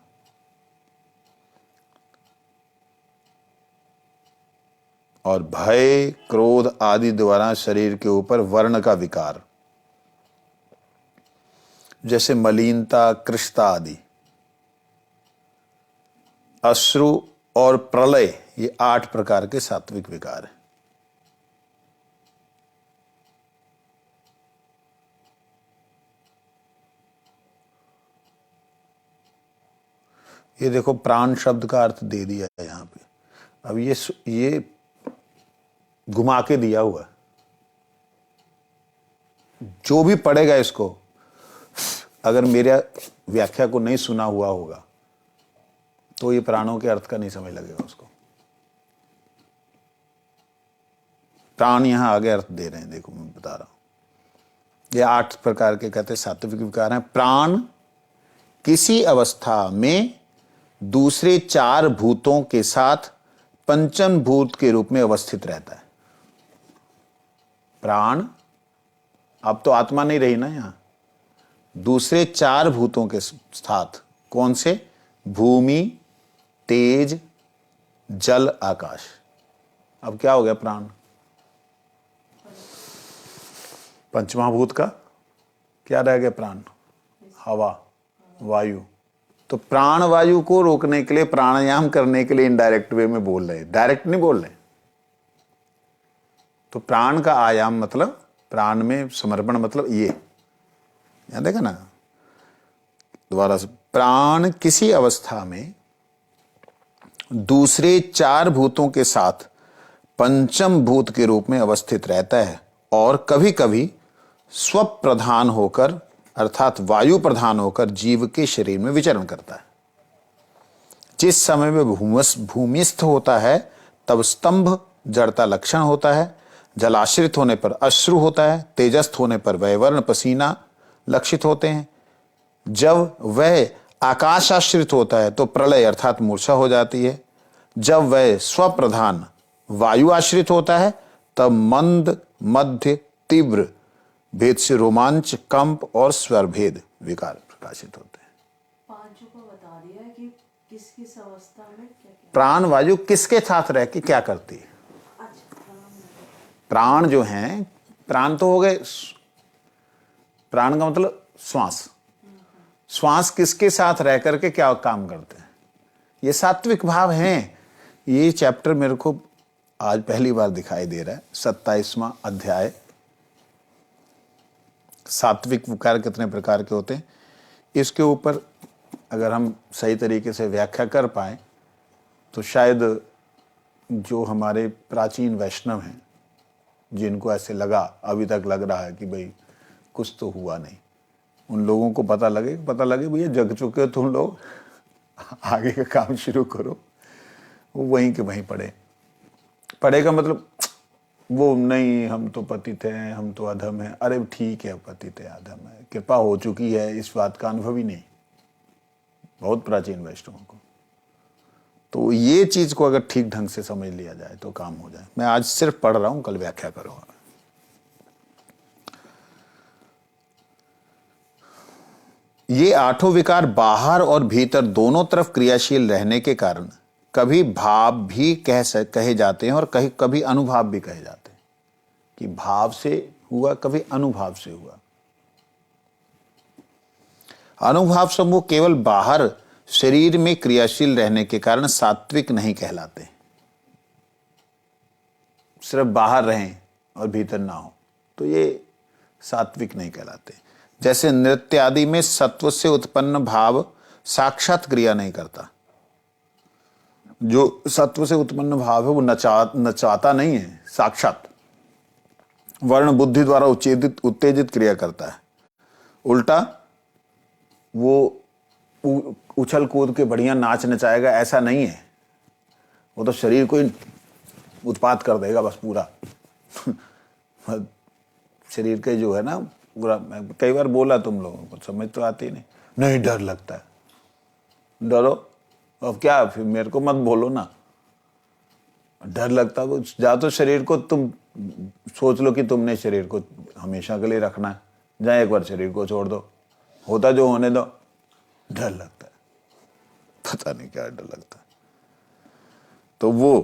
और भय, क्रोध आदि द्वारा शरीर के ऊपर वर्ण का विकार, जैसे मलिनता, कृष्णता आदि, अश्रु और प्रलय, ये 8 प्रकार के सात्विक विकार हैं। ये देखो प्राण शब्द का अर्थ दे दिया है यहां पे। अब ये घुमा के दिया हुआ है, जो भी पढ़ेगा इसको, अगर मेरे व्याख्या को नहीं सुना हुआ होगा तो ये प्राणों के अर्थ का नहीं समझ लगेगा उसको। प्राण यहां आगे अर्थ दे रहे हैं, देखो मैं बता रहा हूं। ये 8 प्रकार के कहते हैं सात्विक विकार हैं। प्राण किसी अवस्था में दूसरे 4 भूतों के साथ पंचम भूत के रूप में अवस्थित रहता है। प्राण अब तो आत्मा नहीं रही ना यहां, दूसरे 4 भूतों के साथ, कौन से? भूमि, तेज, जल, आकाश। अब क्या हो गया? प्राण। पंचमा भूत का क्या रह गया? प्राण, हवा, वायु। तो प्राण वायु को रोकने के लिए, प्राणायाम करने के लिए इनडायरेक्ट वे में बोल रहे, डायरेक्ट नहीं बोल रहे। तो प्राण का आयाम मतलब, प्राण में समर्पण मतलब ये, याद देखा ना दोबारा से। प्राण किसी अवस्था में दूसरे 4 भूतों के साथ पंचम भूत के रूप में अवस्थित रहता है और कभी कभी स्वप्रधान होकर, अर्थात वायु प्रधान होकर जीव के शरीर में विचरण करता है। जिस समय में भूमिस्थ होता है तब स्तंभ जड़ता लक्षण होता है, जलाश्रित होने पर अश्रु होता है, तेजस्थ होने पर वैवर्ण पसीना लक्षित होते हैं। जब वह आकाश आश्रित होता है तो प्रलय अर्थात मूर्छा हो जाती है। जब वह स्वप्रधान वायु आश्रित होता है तब मंद, मध्य, तीव्र भेद से रोमांच, कंप और स्वर भेद विकार प्रकाशित होते हैं। पांचों को बता दिया है कि किस किस अवस्था में क्या क्या। प्राण वायु किसके साथ रह के क्या करती है? अच्छा, प्राण जो हैं, प्राण तो हो गए, प्राण का मतलब श्वास। श्वास किसके साथ रह करके क्या काम करते हैं? ये सात्विक भाव हैं। ये चैप्टर मेरे को आज पहली बार दिखाई दे रहा है, 27वां अध्याय। सात्विक विकार कितने प्रकार के होते हैं, इसके ऊपर अगर हम सही तरीके से व्याख्या कर पाए तो शायद जो हमारे प्राचीन वैष्णव हैं, जिनको ऐसे लगा, अभी तक लग रहा है कि भाई कुछ तो हुआ नहीं, उन लोगों को पता लगे भैया जग चुके हो तुम लोग, आगे का काम शुरू करो। वो वहीं के वहीं पड़े का मतलब वो नहीं, हम तो पतित हैं, हम तो अधम हैं। अरे ठीक है, पतित है, अधम है, कृपा हो चुकी है, इस बात का अनुभव ही नहीं बहुत प्राचीन वैष्णवों को। तो ये चीज को अगर ठीक ढंग से समझ लिया जाए तो काम हो जाए। मैं आज सिर्फ पढ़ रहा हूं, कल व्याख्या करूंगा। ये 8 विकार बाहर और भीतर दोनों तरफ क्रियाशील रहने के कारण कभी भाव भी कहे जाते हैं और कभी अनुभाव भी कहे जाते हैं, कि भाव से हुआ, कभी अनुभाव से हुआ। अनुभाव समूह केवल बाहर शरीर में क्रियाशील रहने के कारण सात्विक नहीं कहलाते। सिर्फ बाहर रहें और भीतर ना हो तो ये सात्विक नहीं कहलाते। जैसे नृत्य आदि में सत्व से उत्पन्न भाव साक्षात क्रिया नहीं करता। जो सत्व से उत्पन्न भाव है वो नचाता नहीं है, साक्षात वर्ण बुद्धि द्वारा उत्तेजित क्रिया करता है। उल्टा वो उछल कूद के बढ़िया नाच नचाएगा, ऐसा नहीं है। वो तो शरीर को ही उत्पात कर देगा बस पूरा। शरीर के जो है ना पूरा, कई बार बोला तुम लोगों को, समझ तो आती नहीं डर लगता है। डरो, अब क्या, फिर मेरे को मत बोलो ना। डर लगता है जा, तो शरीर को तुम सोच लो कि तुमने शरीर को हमेशा के लिए रखना है, जा एक बार शरीर को छोड़ दो, होता जो होने दो। डर लगता है, पता नहीं क्या डर लगता है। तो वो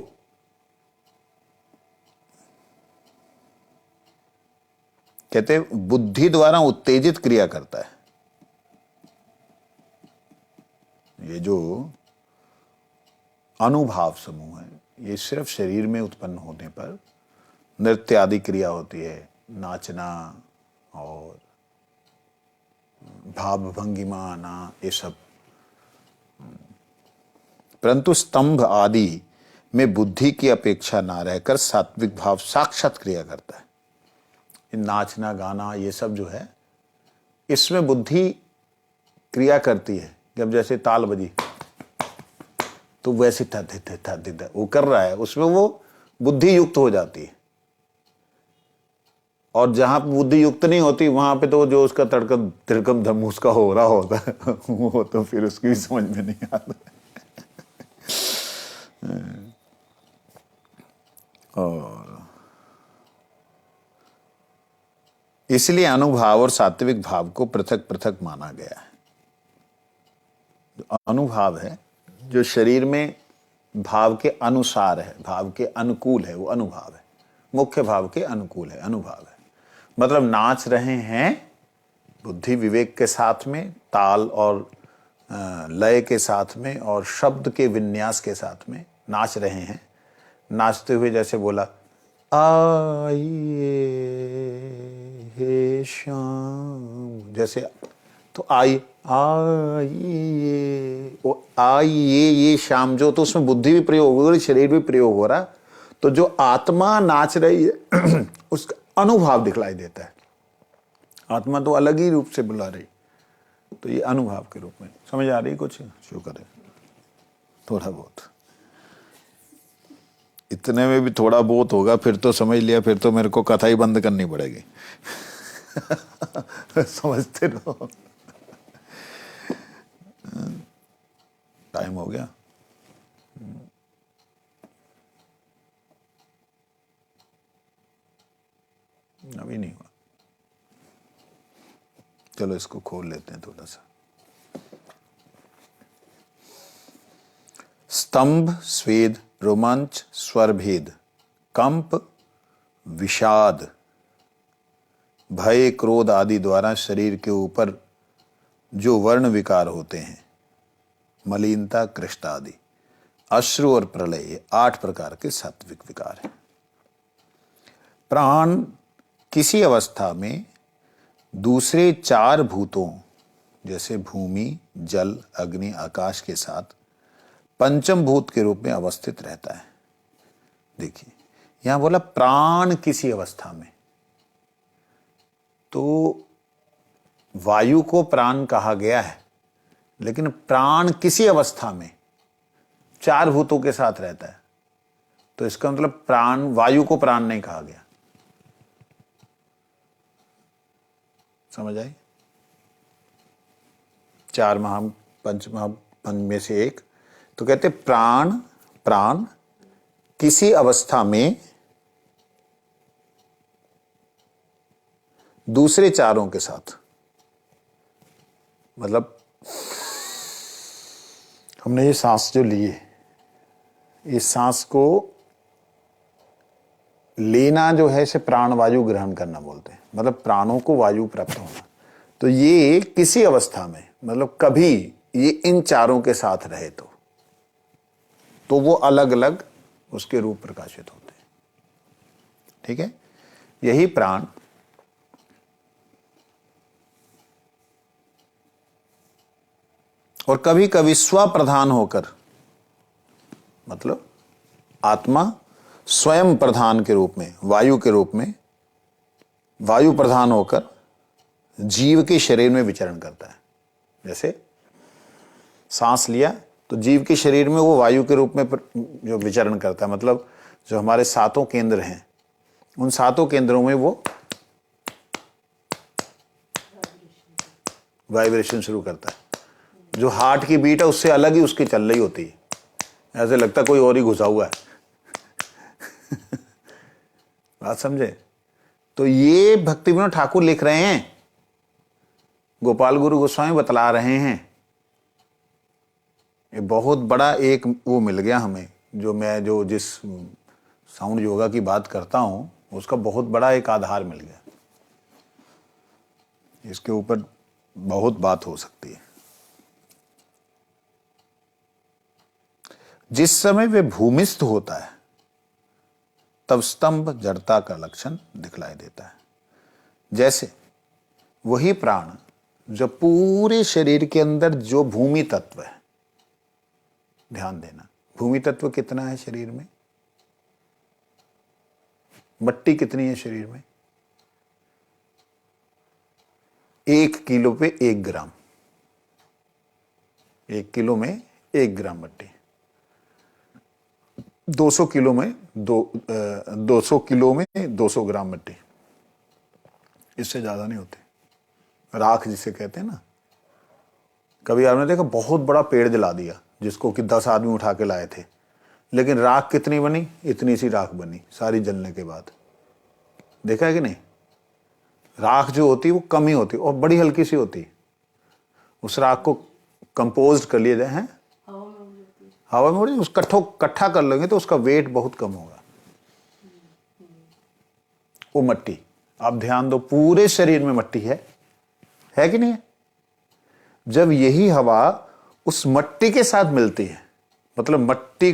कहते बुद्धि द्वारा उत्तेजित क्रिया करता है। ये जो अनुभाव समूह है, ये सिर्फ शरीर में उत्पन्न होने पर नृत्य आदि क्रिया होती है, नाचना और भाव भंगिमा आना, ये सब। परंतु स्तंभ आदि में बुद्धि की अपेक्षा ना रहकर सात्विक भाव साक्षात क्रिया करता है। नाचना गाना ये सब जो है, इसमें बुद्धि क्रिया करती है। जब जैसे ताल बजी तो वैसे था वो कर रहा है, उसमें वो बुद्धि युक्त हो जाती है। और जहां बुद्धि युक्त नहीं होती वहां पे तो जो उसका तड़कम तिरकम धम उसका हो रहा होता है वो तो फिर उसकी भी समझ में नहीं आता। और इसलिए अनुभाव और सात्विक भाव को पृथक पृथक माना गया है। जो अनुभाव है, जो शरीर में भाव के अनुसार है, भाव के अनुकूल है, वो अनुभाव है। मुख्य भाव के अनुकूल है, अनुभाव है। मतलब नाच रहे हैं बुद्धि विवेक के साथ में, ताल और लय के साथ में और शब्द के विन्यास के साथ में नाच रहे हैं। नाचते हुए जैसे बोला, आइए हे श्याम, जैसे तो आइए वो आइए ये श्याम, जो तो उसमें बुद्धि भी प्रयोग हो रही, शरीर भी प्रयोग हो रहा, तो जो आत्मा नाच रही है उसका अनुभव दिखलाई देता है। आत्मा तो अलग ही रूप से बुला रही, तो ये अनुभव के रूप में समझ आ रही कुछ? शुक्र है, थोड़ा बहुत। इतने में भी थोड़ा बहुत होगा, फिर तो समझ लिया, फिर तो मेरे को कथा ही बंद करनी पड़ेगी। समझते रहो। टाइम हो गया। अभी नहीं हुआ, चलो इसको खोल लेते हैं थोड़ा सा। स्तंभ, स्वेद, रोमांच, स्वरभेद, कंप, विषाद, भय, क्रोध आदि द्वारा शरीर के ऊपर जो वर्ण विकार होते हैं, मलिनता, कृष्ट आदि, अश्रु और प्रलय, ये 8 प्रकार के सात्विक विकार हैं। प्राण किसी अवस्था में दूसरे 4 भूतों जैसे भूमि, जल, अग्नि, आकाश के साथ पंचम भूत के रूप में अवस्थित रहता है। देखिए यहां बोला प्राण किसी अवस्था में, तो वायु को प्राण कहा गया है, लेकिन प्राण किसी अवस्था में 4 भूतों के साथ रहता है, तो इसका मतलब प्राण, वायु को प्राण नहीं कहा गया। समझ आई? 4 पंच महापंच में से एक, तो कहते प्राण किसी अवस्था में दूसरे 4 के साथ, मतलब हमने ये सांस जो लिए, इस सांस को लेना जो है इसे प्राण वायु ग्रहण करना बोलते हैं, मतलब प्राणों को वायु प्राप्त होना। तो ये किसी अवस्था में, मतलब कभी ये इन 4 के साथ रहे तो वो अलग अलग उसके रूप प्रकाशित होते हैं। ठीक है, यही प्राण और कभी कभी स्वप्रधान होकर, मतलब आत्मा स्वयं प्रधान के रूप में, वायु के रूप में, वायु प्रधान होकर जीव के शरीर में विचरण करता है। जैसे सांस लिया तो जीव के शरीर में वो वायु के रूप में जो विचरण करता है, मतलब जो हमारे 7 केंद्र हैं, उन 7 केंद्रों में वो वाइब्रेशन शुरू करता है। जो हार्ट की बीट है उससे अलग ही उसकी चल रही होती है, ऐसे लगता है कोई और ही घुसा हुआ है। बात समझे? तो ये भक्ति विनोद ठाकुर लिख रहे हैं, गोपाल गुरु गोस्वामी बतला रहे हैं। ये बहुत बड़ा एक वो मिल गया हमें, जो मैं जो जिस साउंड योगा की बात करता हूं उसका बहुत बड़ा एक आधार मिल गया। इसके ऊपर बहुत बात हो सकती है। जिस समय वे भूमिस्थ होता है तब स्तंभ जड़ता का लक्षण दिखलाई देता है। जैसे वही प्राण जो पूरे शरीर के अंदर जो भूमि तत्व है, ध्यान देना, भूमि तत्व कितना है शरीर में? मट्टी कितनी है शरीर में? 1 किलो पे 1 ग्राम, 1 किलो में 1 ग्राम मट्टी। 200 किलो में 200 किलो में 200 ग्राम मट्टी, इससे ज्यादा नहीं होती। राख जिसे कहते हैं ना, कभी आपने देखा बहुत बड़ा पेड़ जला दिया जिसको कि 10 आदमी उठा के लाए थे, लेकिन राख कितनी बनी? इतनी सी राख बनी सारी जलने के बाद। देखा है कि नहीं? राख जो होती है वो कम ही होती है और बड़ी हल्की सी होती है। उस राख को कंपोज कर लिया जाए, हैं हवा में उड़ जाती है। हवा में उड़ी, उस इकट्ठा कर लेंगे तो उसका वेट बहुत कम होगा। वो मट्टी, आप ध्यान दो, पूरे शरीर में मट्टी है कि नहीं है? जब यही हवा उस मट्टी के साथ मिलती है, मतलब मट्टी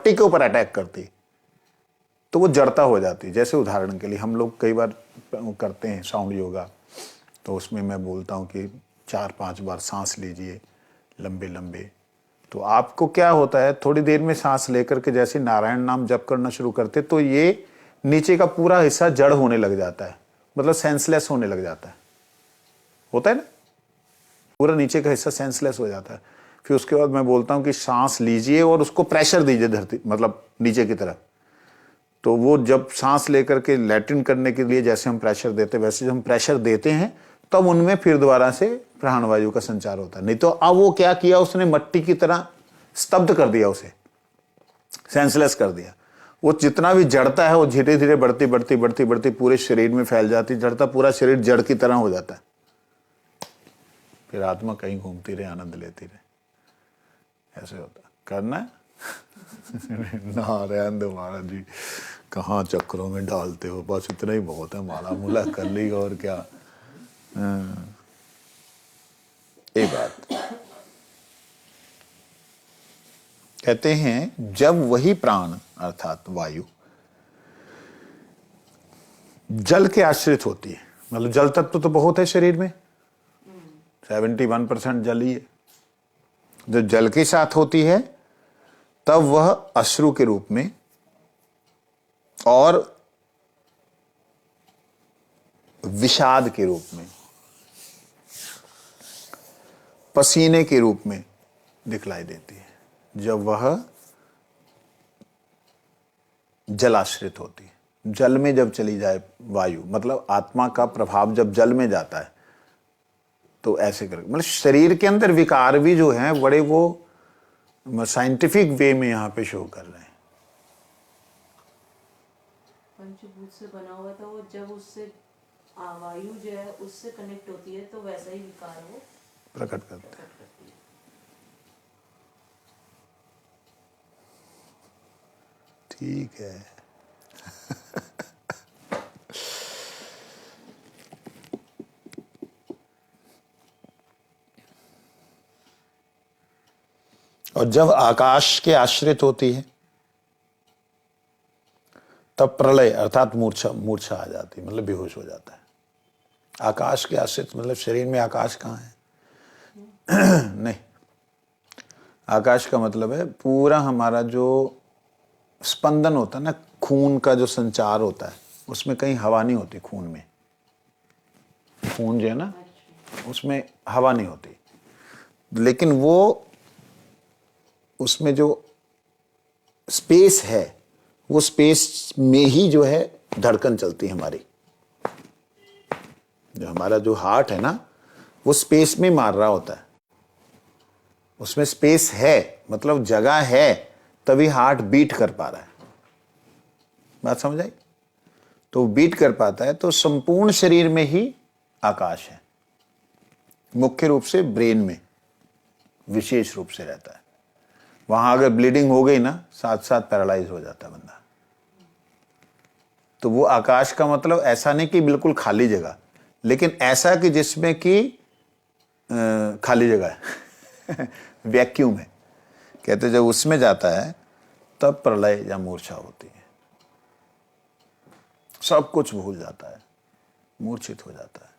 के ऊपर अटैक करती है, तो वो जड़ता हो जाती है। जैसे उदाहरण के लिए हम लोग कई बार करते हैं साउंड योगा, तो उसमें मैं बोलता हूं कि 4-5 बार सांस लीजिए लंबे लंबे। तो आपको क्या होता है, थोड़ी देर में सांस लेकर के जैसे नारायण नाम जप करना शुरू करते, तो ये नीचे का पूरा हिस्सा जड़ होने लग जाता है, मतलब सेंसलेस होने लग जाता है। होता है ना, पूरा नीचे का हिस्सा सेंसलेस हो जाता है। फिर उसके बाद मैं बोलता हूं कि सांस लीजिए और उसको प्रेशर दीजिए धरती, मतलब नीचे की तरफ। तो वो जब सांस लेकर के लैट्रिन करने के लिए जैसे हम प्रेशर देते हैं, वैसे जब हम प्रेशर देते हैं तब उनमें फिर दोबारा से प्राणवायु का संचार होता है। नहीं तो अब वो क्या किया, उसने मट्टी की तरह स्तब्ध कर दिया, उसे सेंसलेस कर दिया। वो जितना भी जड़ता है वो धीरे धीरे बढ़ती बढ़ती बढ़ती बढ़ती पूरे शरीर में फैल जाती, जड़ता पूरा शरीर जड़ की तरह हो जाता है। फिर आत्मा कहीं घूमती रहे, आनंद लेती रहे। ऐसे होता करना है। नारायण दो महाराज जी, कहाँ चक्रों में डालते हो, बस इतना ही बहुत है, माला मुला कर ली और क्या। एक बात कहते हैं, जब वही प्राण अर्थात वायु जल के आश्रित होती है, मतलब जल तत्व तो बहुत है शरीर में, 71% जल ही है। जब जल के साथ होती है तब वह अश्रु के रूप में और विषाद के रूप में, पसीने के रूप में दिखलाई देती है। जब वह जलाश्रित होती है, जल में जब चली जाए वायु, मतलब आत्मा का प्रभाव जब जल में जाता है तो ऐसे कर, मतलब शरीर के अंदर विकार भी जो हैं बड़े वो साइंटिफिक वे में यहां पे शो कर रहे हैं। पंचभूत से बना हुआ था वो, जब उससे वायु जो है उससे कनेक्ट होती है तो वैसा ही विकार वो प्रकट करते हैं। ठीक है। और जब आकाश के आश्रित होती है तब प्रलय अर्थात मूर्छा आ जाती है, मतलब बेहोश हो जाता है। आकाश के आश्रित मतलब शरीर में आकाश कहाँ है? नहीं, आकाश का मतलब है पूरा हमारा जो स्पंदन होता है ना, खून का जो संचार होता है, उसमें कहीं हवा नहीं होती। खून में, खून जो है ना उसमें हवा नहीं होती, लेकिन वो उसमें जो स्पेस है, वो स्पेस में ही जो है धड़कन चलती है हमारी। जो हमारा जो हार्ट है ना, वो स्पेस में मार रहा होता है, उसमें स्पेस है, मतलब जगह है, तभी हार्ट बीट कर पा रहा है। बात समझ आई? तो बीट कर पाता है तो संपूर्ण शरीर में ही आकाश है, मुख्य रूप से ब्रेन में विशेष रूप से रहता है। वहां अगर ब्लीडिंग हो गई ना, साथ साथ पैरालाइज हो जाता है बंदा। तो वो आकाश का मतलब ऐसा नहीं कि बिल्कुल खाली जगह, लेकिन ऐसा कि जिसमें कि खाली जगह है। वैक्यूम है। कहते जब उसमें जाता है तब प्रलय या मूर्छा होती है, सब कुछ भूल जाता है, मूर्छित हो जाता है।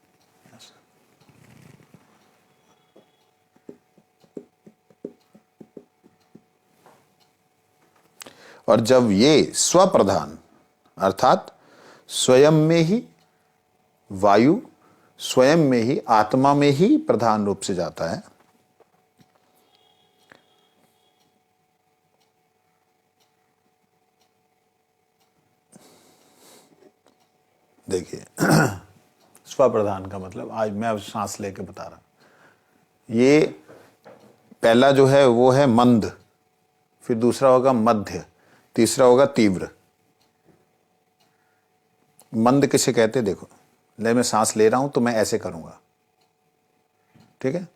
और जब ये स्वप्रधान अर्थात स्वयं में ही वायु, स्वयं में ही आत्मा में ही प्रधान रूप से जाता है, देखिए स्वप्रधान का मतलब आज मैं सांस लेके बता रहा हूं। ये पहला जो है वो है मंद, फिर दूसरा होगा मध्य, तीसरा होगा तीव्र। मंद किसे कहते हैं? देखो, ले मैं सांस ले रहा हूं तो मैं ऐसे करूंगा, ठीक है?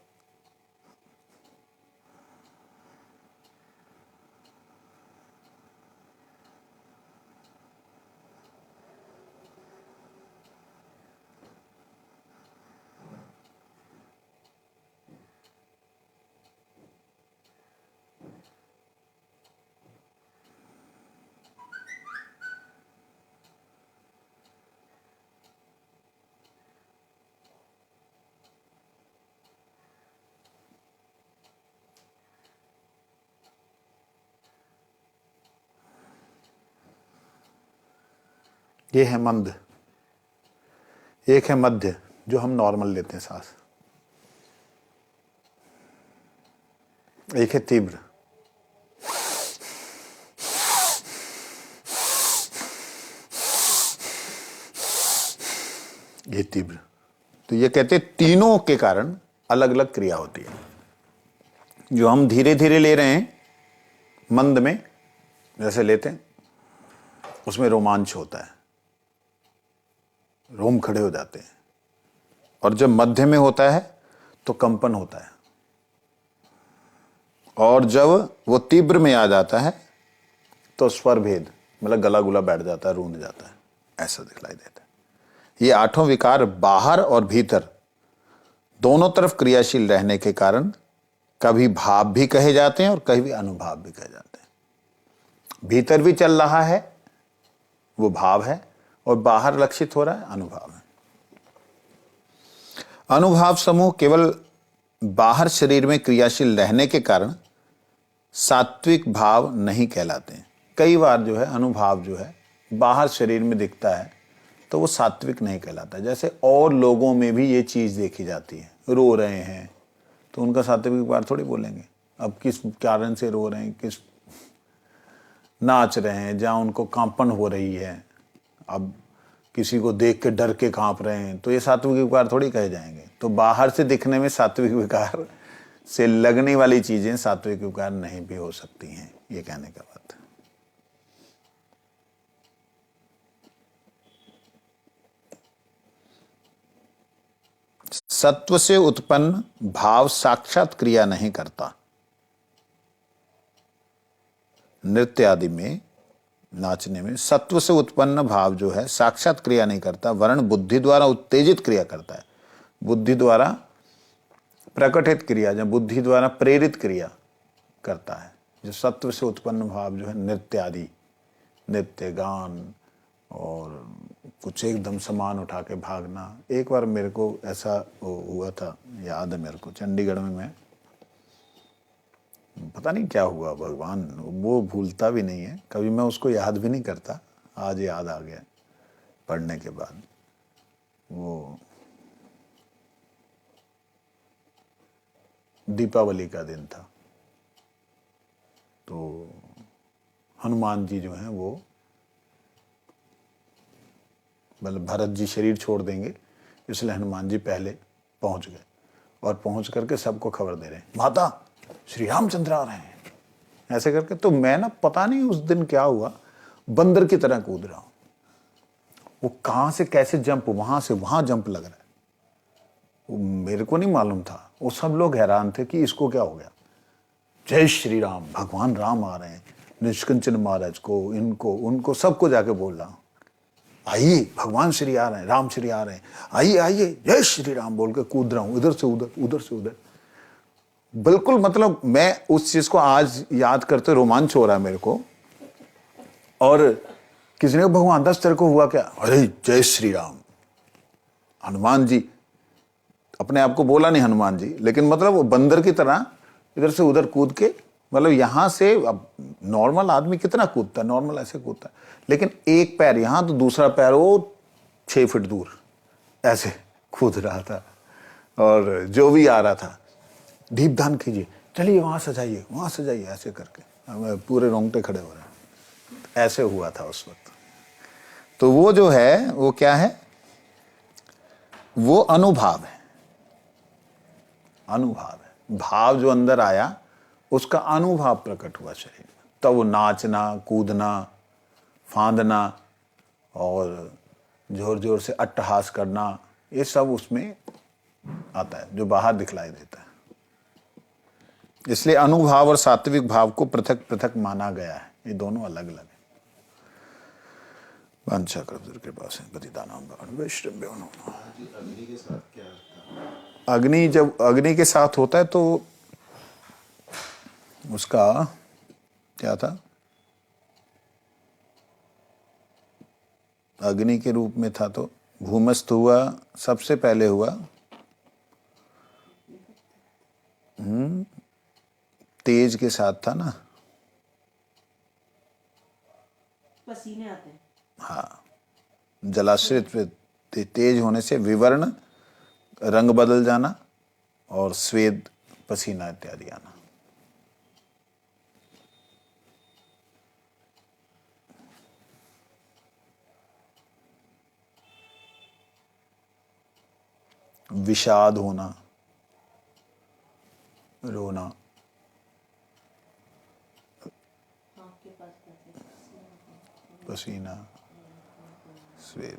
ये है मंद। एक है मध्य, जो हम नॉर्मल लेते हैं सांस। एक है तीव्र। ये तीव्र। तो ये कहते हैं तीनों के कारण अलग अलग क्रिया होती है। जो हम धीरे धीरे ले रहे हैं मंद में, जैसे लेते हैं, उसमें रोमांच होता है, रोम खड़े हो जाते हैं। और जब मध्य में होता है तो कंपन होता है। और जब वो तीव्र में आ जाता है तो स्वर भेद, मतलब गला गुला बैठ जाता है, रूंध जाता है, ऐसा दिखलाई देता है। ये आठों विकार बाहर और भीतर दोनों तरफ क्रियाशील रहने के कारण कभी भाव भी कहे जाते हैं और कभी अनुभाव भी कहे जाते हैं। भीतर भी चल रहा है वो भाव है, और बाहर लक्षित हो रहा है अनुभाव है। अनुभाव समूह केवल बाहर शरीर में क्रियाशील रहने के कारण सात्विक भाव नहीं कहलाते हैं। कई बार जो है अनुभाव जो है बाहर शरीर में दिखता है तो वो सात्विक नहीं कहलाता। जैसे और लोगों में भी ये चीज देखी जाती है, रो रहे हैं तो उनका सात्विक भाव थोड़ी बोलेंगे। अब किस कारण से रो रहे हैं, किस नाच रहे हैं, जहां उनको कांपन हो रही है, अब किसी को देख के डर के कांप रहे हैं, तो ये सात्विक विकार थोड़ी कहे जाएंगे। तो बाहर से दिखने में सात्विक विकार से लगने वाली चीजें सात्विक विकार नहीं भी हो सकती हैं, ये कहने का बात है। सत्व से उत्पन्न भाव साक्षात क्रिया नहीं करता। नृत्य आदि में, नाचने में सत्व से उत्पन्न भाव जो है साक्षात क्रिया नहीं करता, वरन बुद्धि द्वारा उत्तेजित क्रिया करता है। बुद्धि द्वारा प्रकटित क्रिया, जब बुद्धि द्वारा प्रेरित क्रिया करता है। जो सत्व से उत्पन्न भाव जो है नृत्य आदि, नृत्य, गान और कुछ एकदम सामान उठा के भागना। एक बार मेरे को ऐसा हुआ था, याद है मेरे को, चंडीगढ़ में मैं, पता नहीं क्या हुआ, भगवान वो भूलता भी नहीं है कभी, मैं उसको याद भी नहीं करता, आज याद आ गया पढ़ने के बाद। वो दीपावली का दिन था, तो हनुमान जी जो हैं वो, मतलब भरत जी शरीर छोड़ देंगे इसलिए हनुमान जी पहले पहुंच गए, और पहुंच करके सबको खबर दे रहे हैं, माता श्री रामचंद्र आ रहे हैं, ऐसे करके। तो मैं ना, पता नहीं उस दिन क्या हुआ, बंदर की तरह कूद रहा हूं। वो कहां से कैसे जंप, वहां से वहां जंप लग रहा है, वो मेरे को नहीं मालूम था। वो सब लोग हैरान थे कि इसको क्या हो गया। जय श्री राम, भगवान राम आ रहे हैं। निष्कंचन महाराज को, इनको, उनको, सबको जाके बोल रहा हूं, आइए भगवान श्री आ रहे हैं, राम श्री आ रहे हैं, आइए आइए, जय श्री राम बोल के कूद रहा हूं, इधर से उधर, उधर से उधर। बिल्कुल, मतलब मैं उस चीज को आज याद करते रोमांच हो रहा है मेरे को। और किसी ने, भगवान दस तेरे को हुआ क्या? अरे जय श्री राम। हनुमान जी, अपने आप को बोला नहीं हनुमान जी, लेकिन मतलब वो बंदर की तरह इधर से उधर कूद के, मतलब यहां से, अब नॉर्मल आदमी कितना कूदता है, नॉर्मल ऐसे कूदता है, लेकिन एक पैर यहां तो दूसरा पैर वो 6 फीट दूर ऐसे कूद रहा था। और जो भी आ रहा था, दीपदान कीजिए, चलिए वहां सजाइए, वहां सजाइए, ऐसे करके पूरे रोंगटे खड़े हो रहे हैं। ऐसे हुआ था उस वक्त। तो वो जो है वो क्या है, वो अनुभव है। अनुभव है, भाव जो अंदर आया उसका अनुभव प्रकट हुआ शरीर में। तब वो नाचना, कूदना, फांदना और जोर जोर से अट्टहास करना, ये सब उसमें आता है जो बाहर दिखलाई देता है। इसलिए अनुभाव और सात्विक भाव को पृथक पृथक माना गया है, ये दोनों अलग अलग है। वांछा कल्पतरु कृपा सिंधु पतितानां वैष्णवेभ्यो नमः। अग्नि के साथ क्या था? अग्नि जब अग्नि के साथ होता है तो उसका क्या था, अग्नि के रूप में था तो भूमस्थ हुआ, सबसे पहले हुआ तेज के साथ था ना, पसीने आते हैं। हाँ, जलाश्रित तेज होने से विवर्ण, रंग बदल जाना, और स्वेद, पसीना इत्यादि आना। विषाद होना, रोना, आपके पास बैठे पसीना, स्वेद।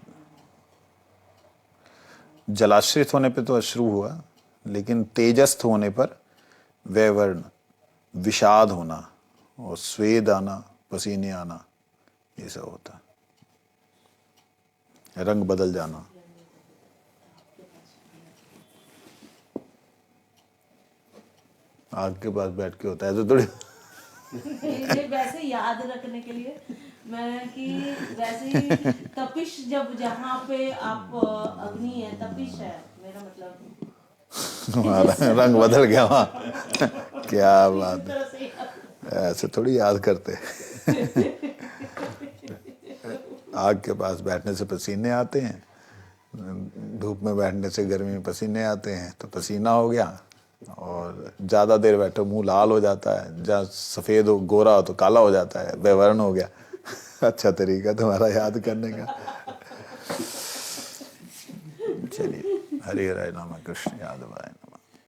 जलाश्रित होने पे तो अश्रु हुआ, लेकिन तेजस्थ होने पर वैवर्ण, विषाद होना और स्वेद आना, पसीने आना, ये सब होता है। रंग बदल जाना। आग के पास बैठ के होता है तो थोड़ी ये वैसे याद रखने के लिए मैं कि वैसे ही तपिश, जब जहाँ पे आप अग्नि है, तपिश है, मेरा मतलब तुम्हारा रंग बदल गया वहाँ। क्या बात इस है, तरह से याद। ऐसे थोड़ी याद करते। आग के पास बैठने से पसीने आते हैं, धूप में बैठने से गर्मी में पसीने आते हैं, तो पसीना हो गया। और ज़्यादा देर बैठो मुंह लाल हो जाता है, जहाँ सफ़ेद हो गोरा हो तो काला हो जाता है, वैवर्ण हो गया। अच्छा तरीका तुम्हारा याद करने का। चलिए, हरे हरे राम कृष्ण यादव आए।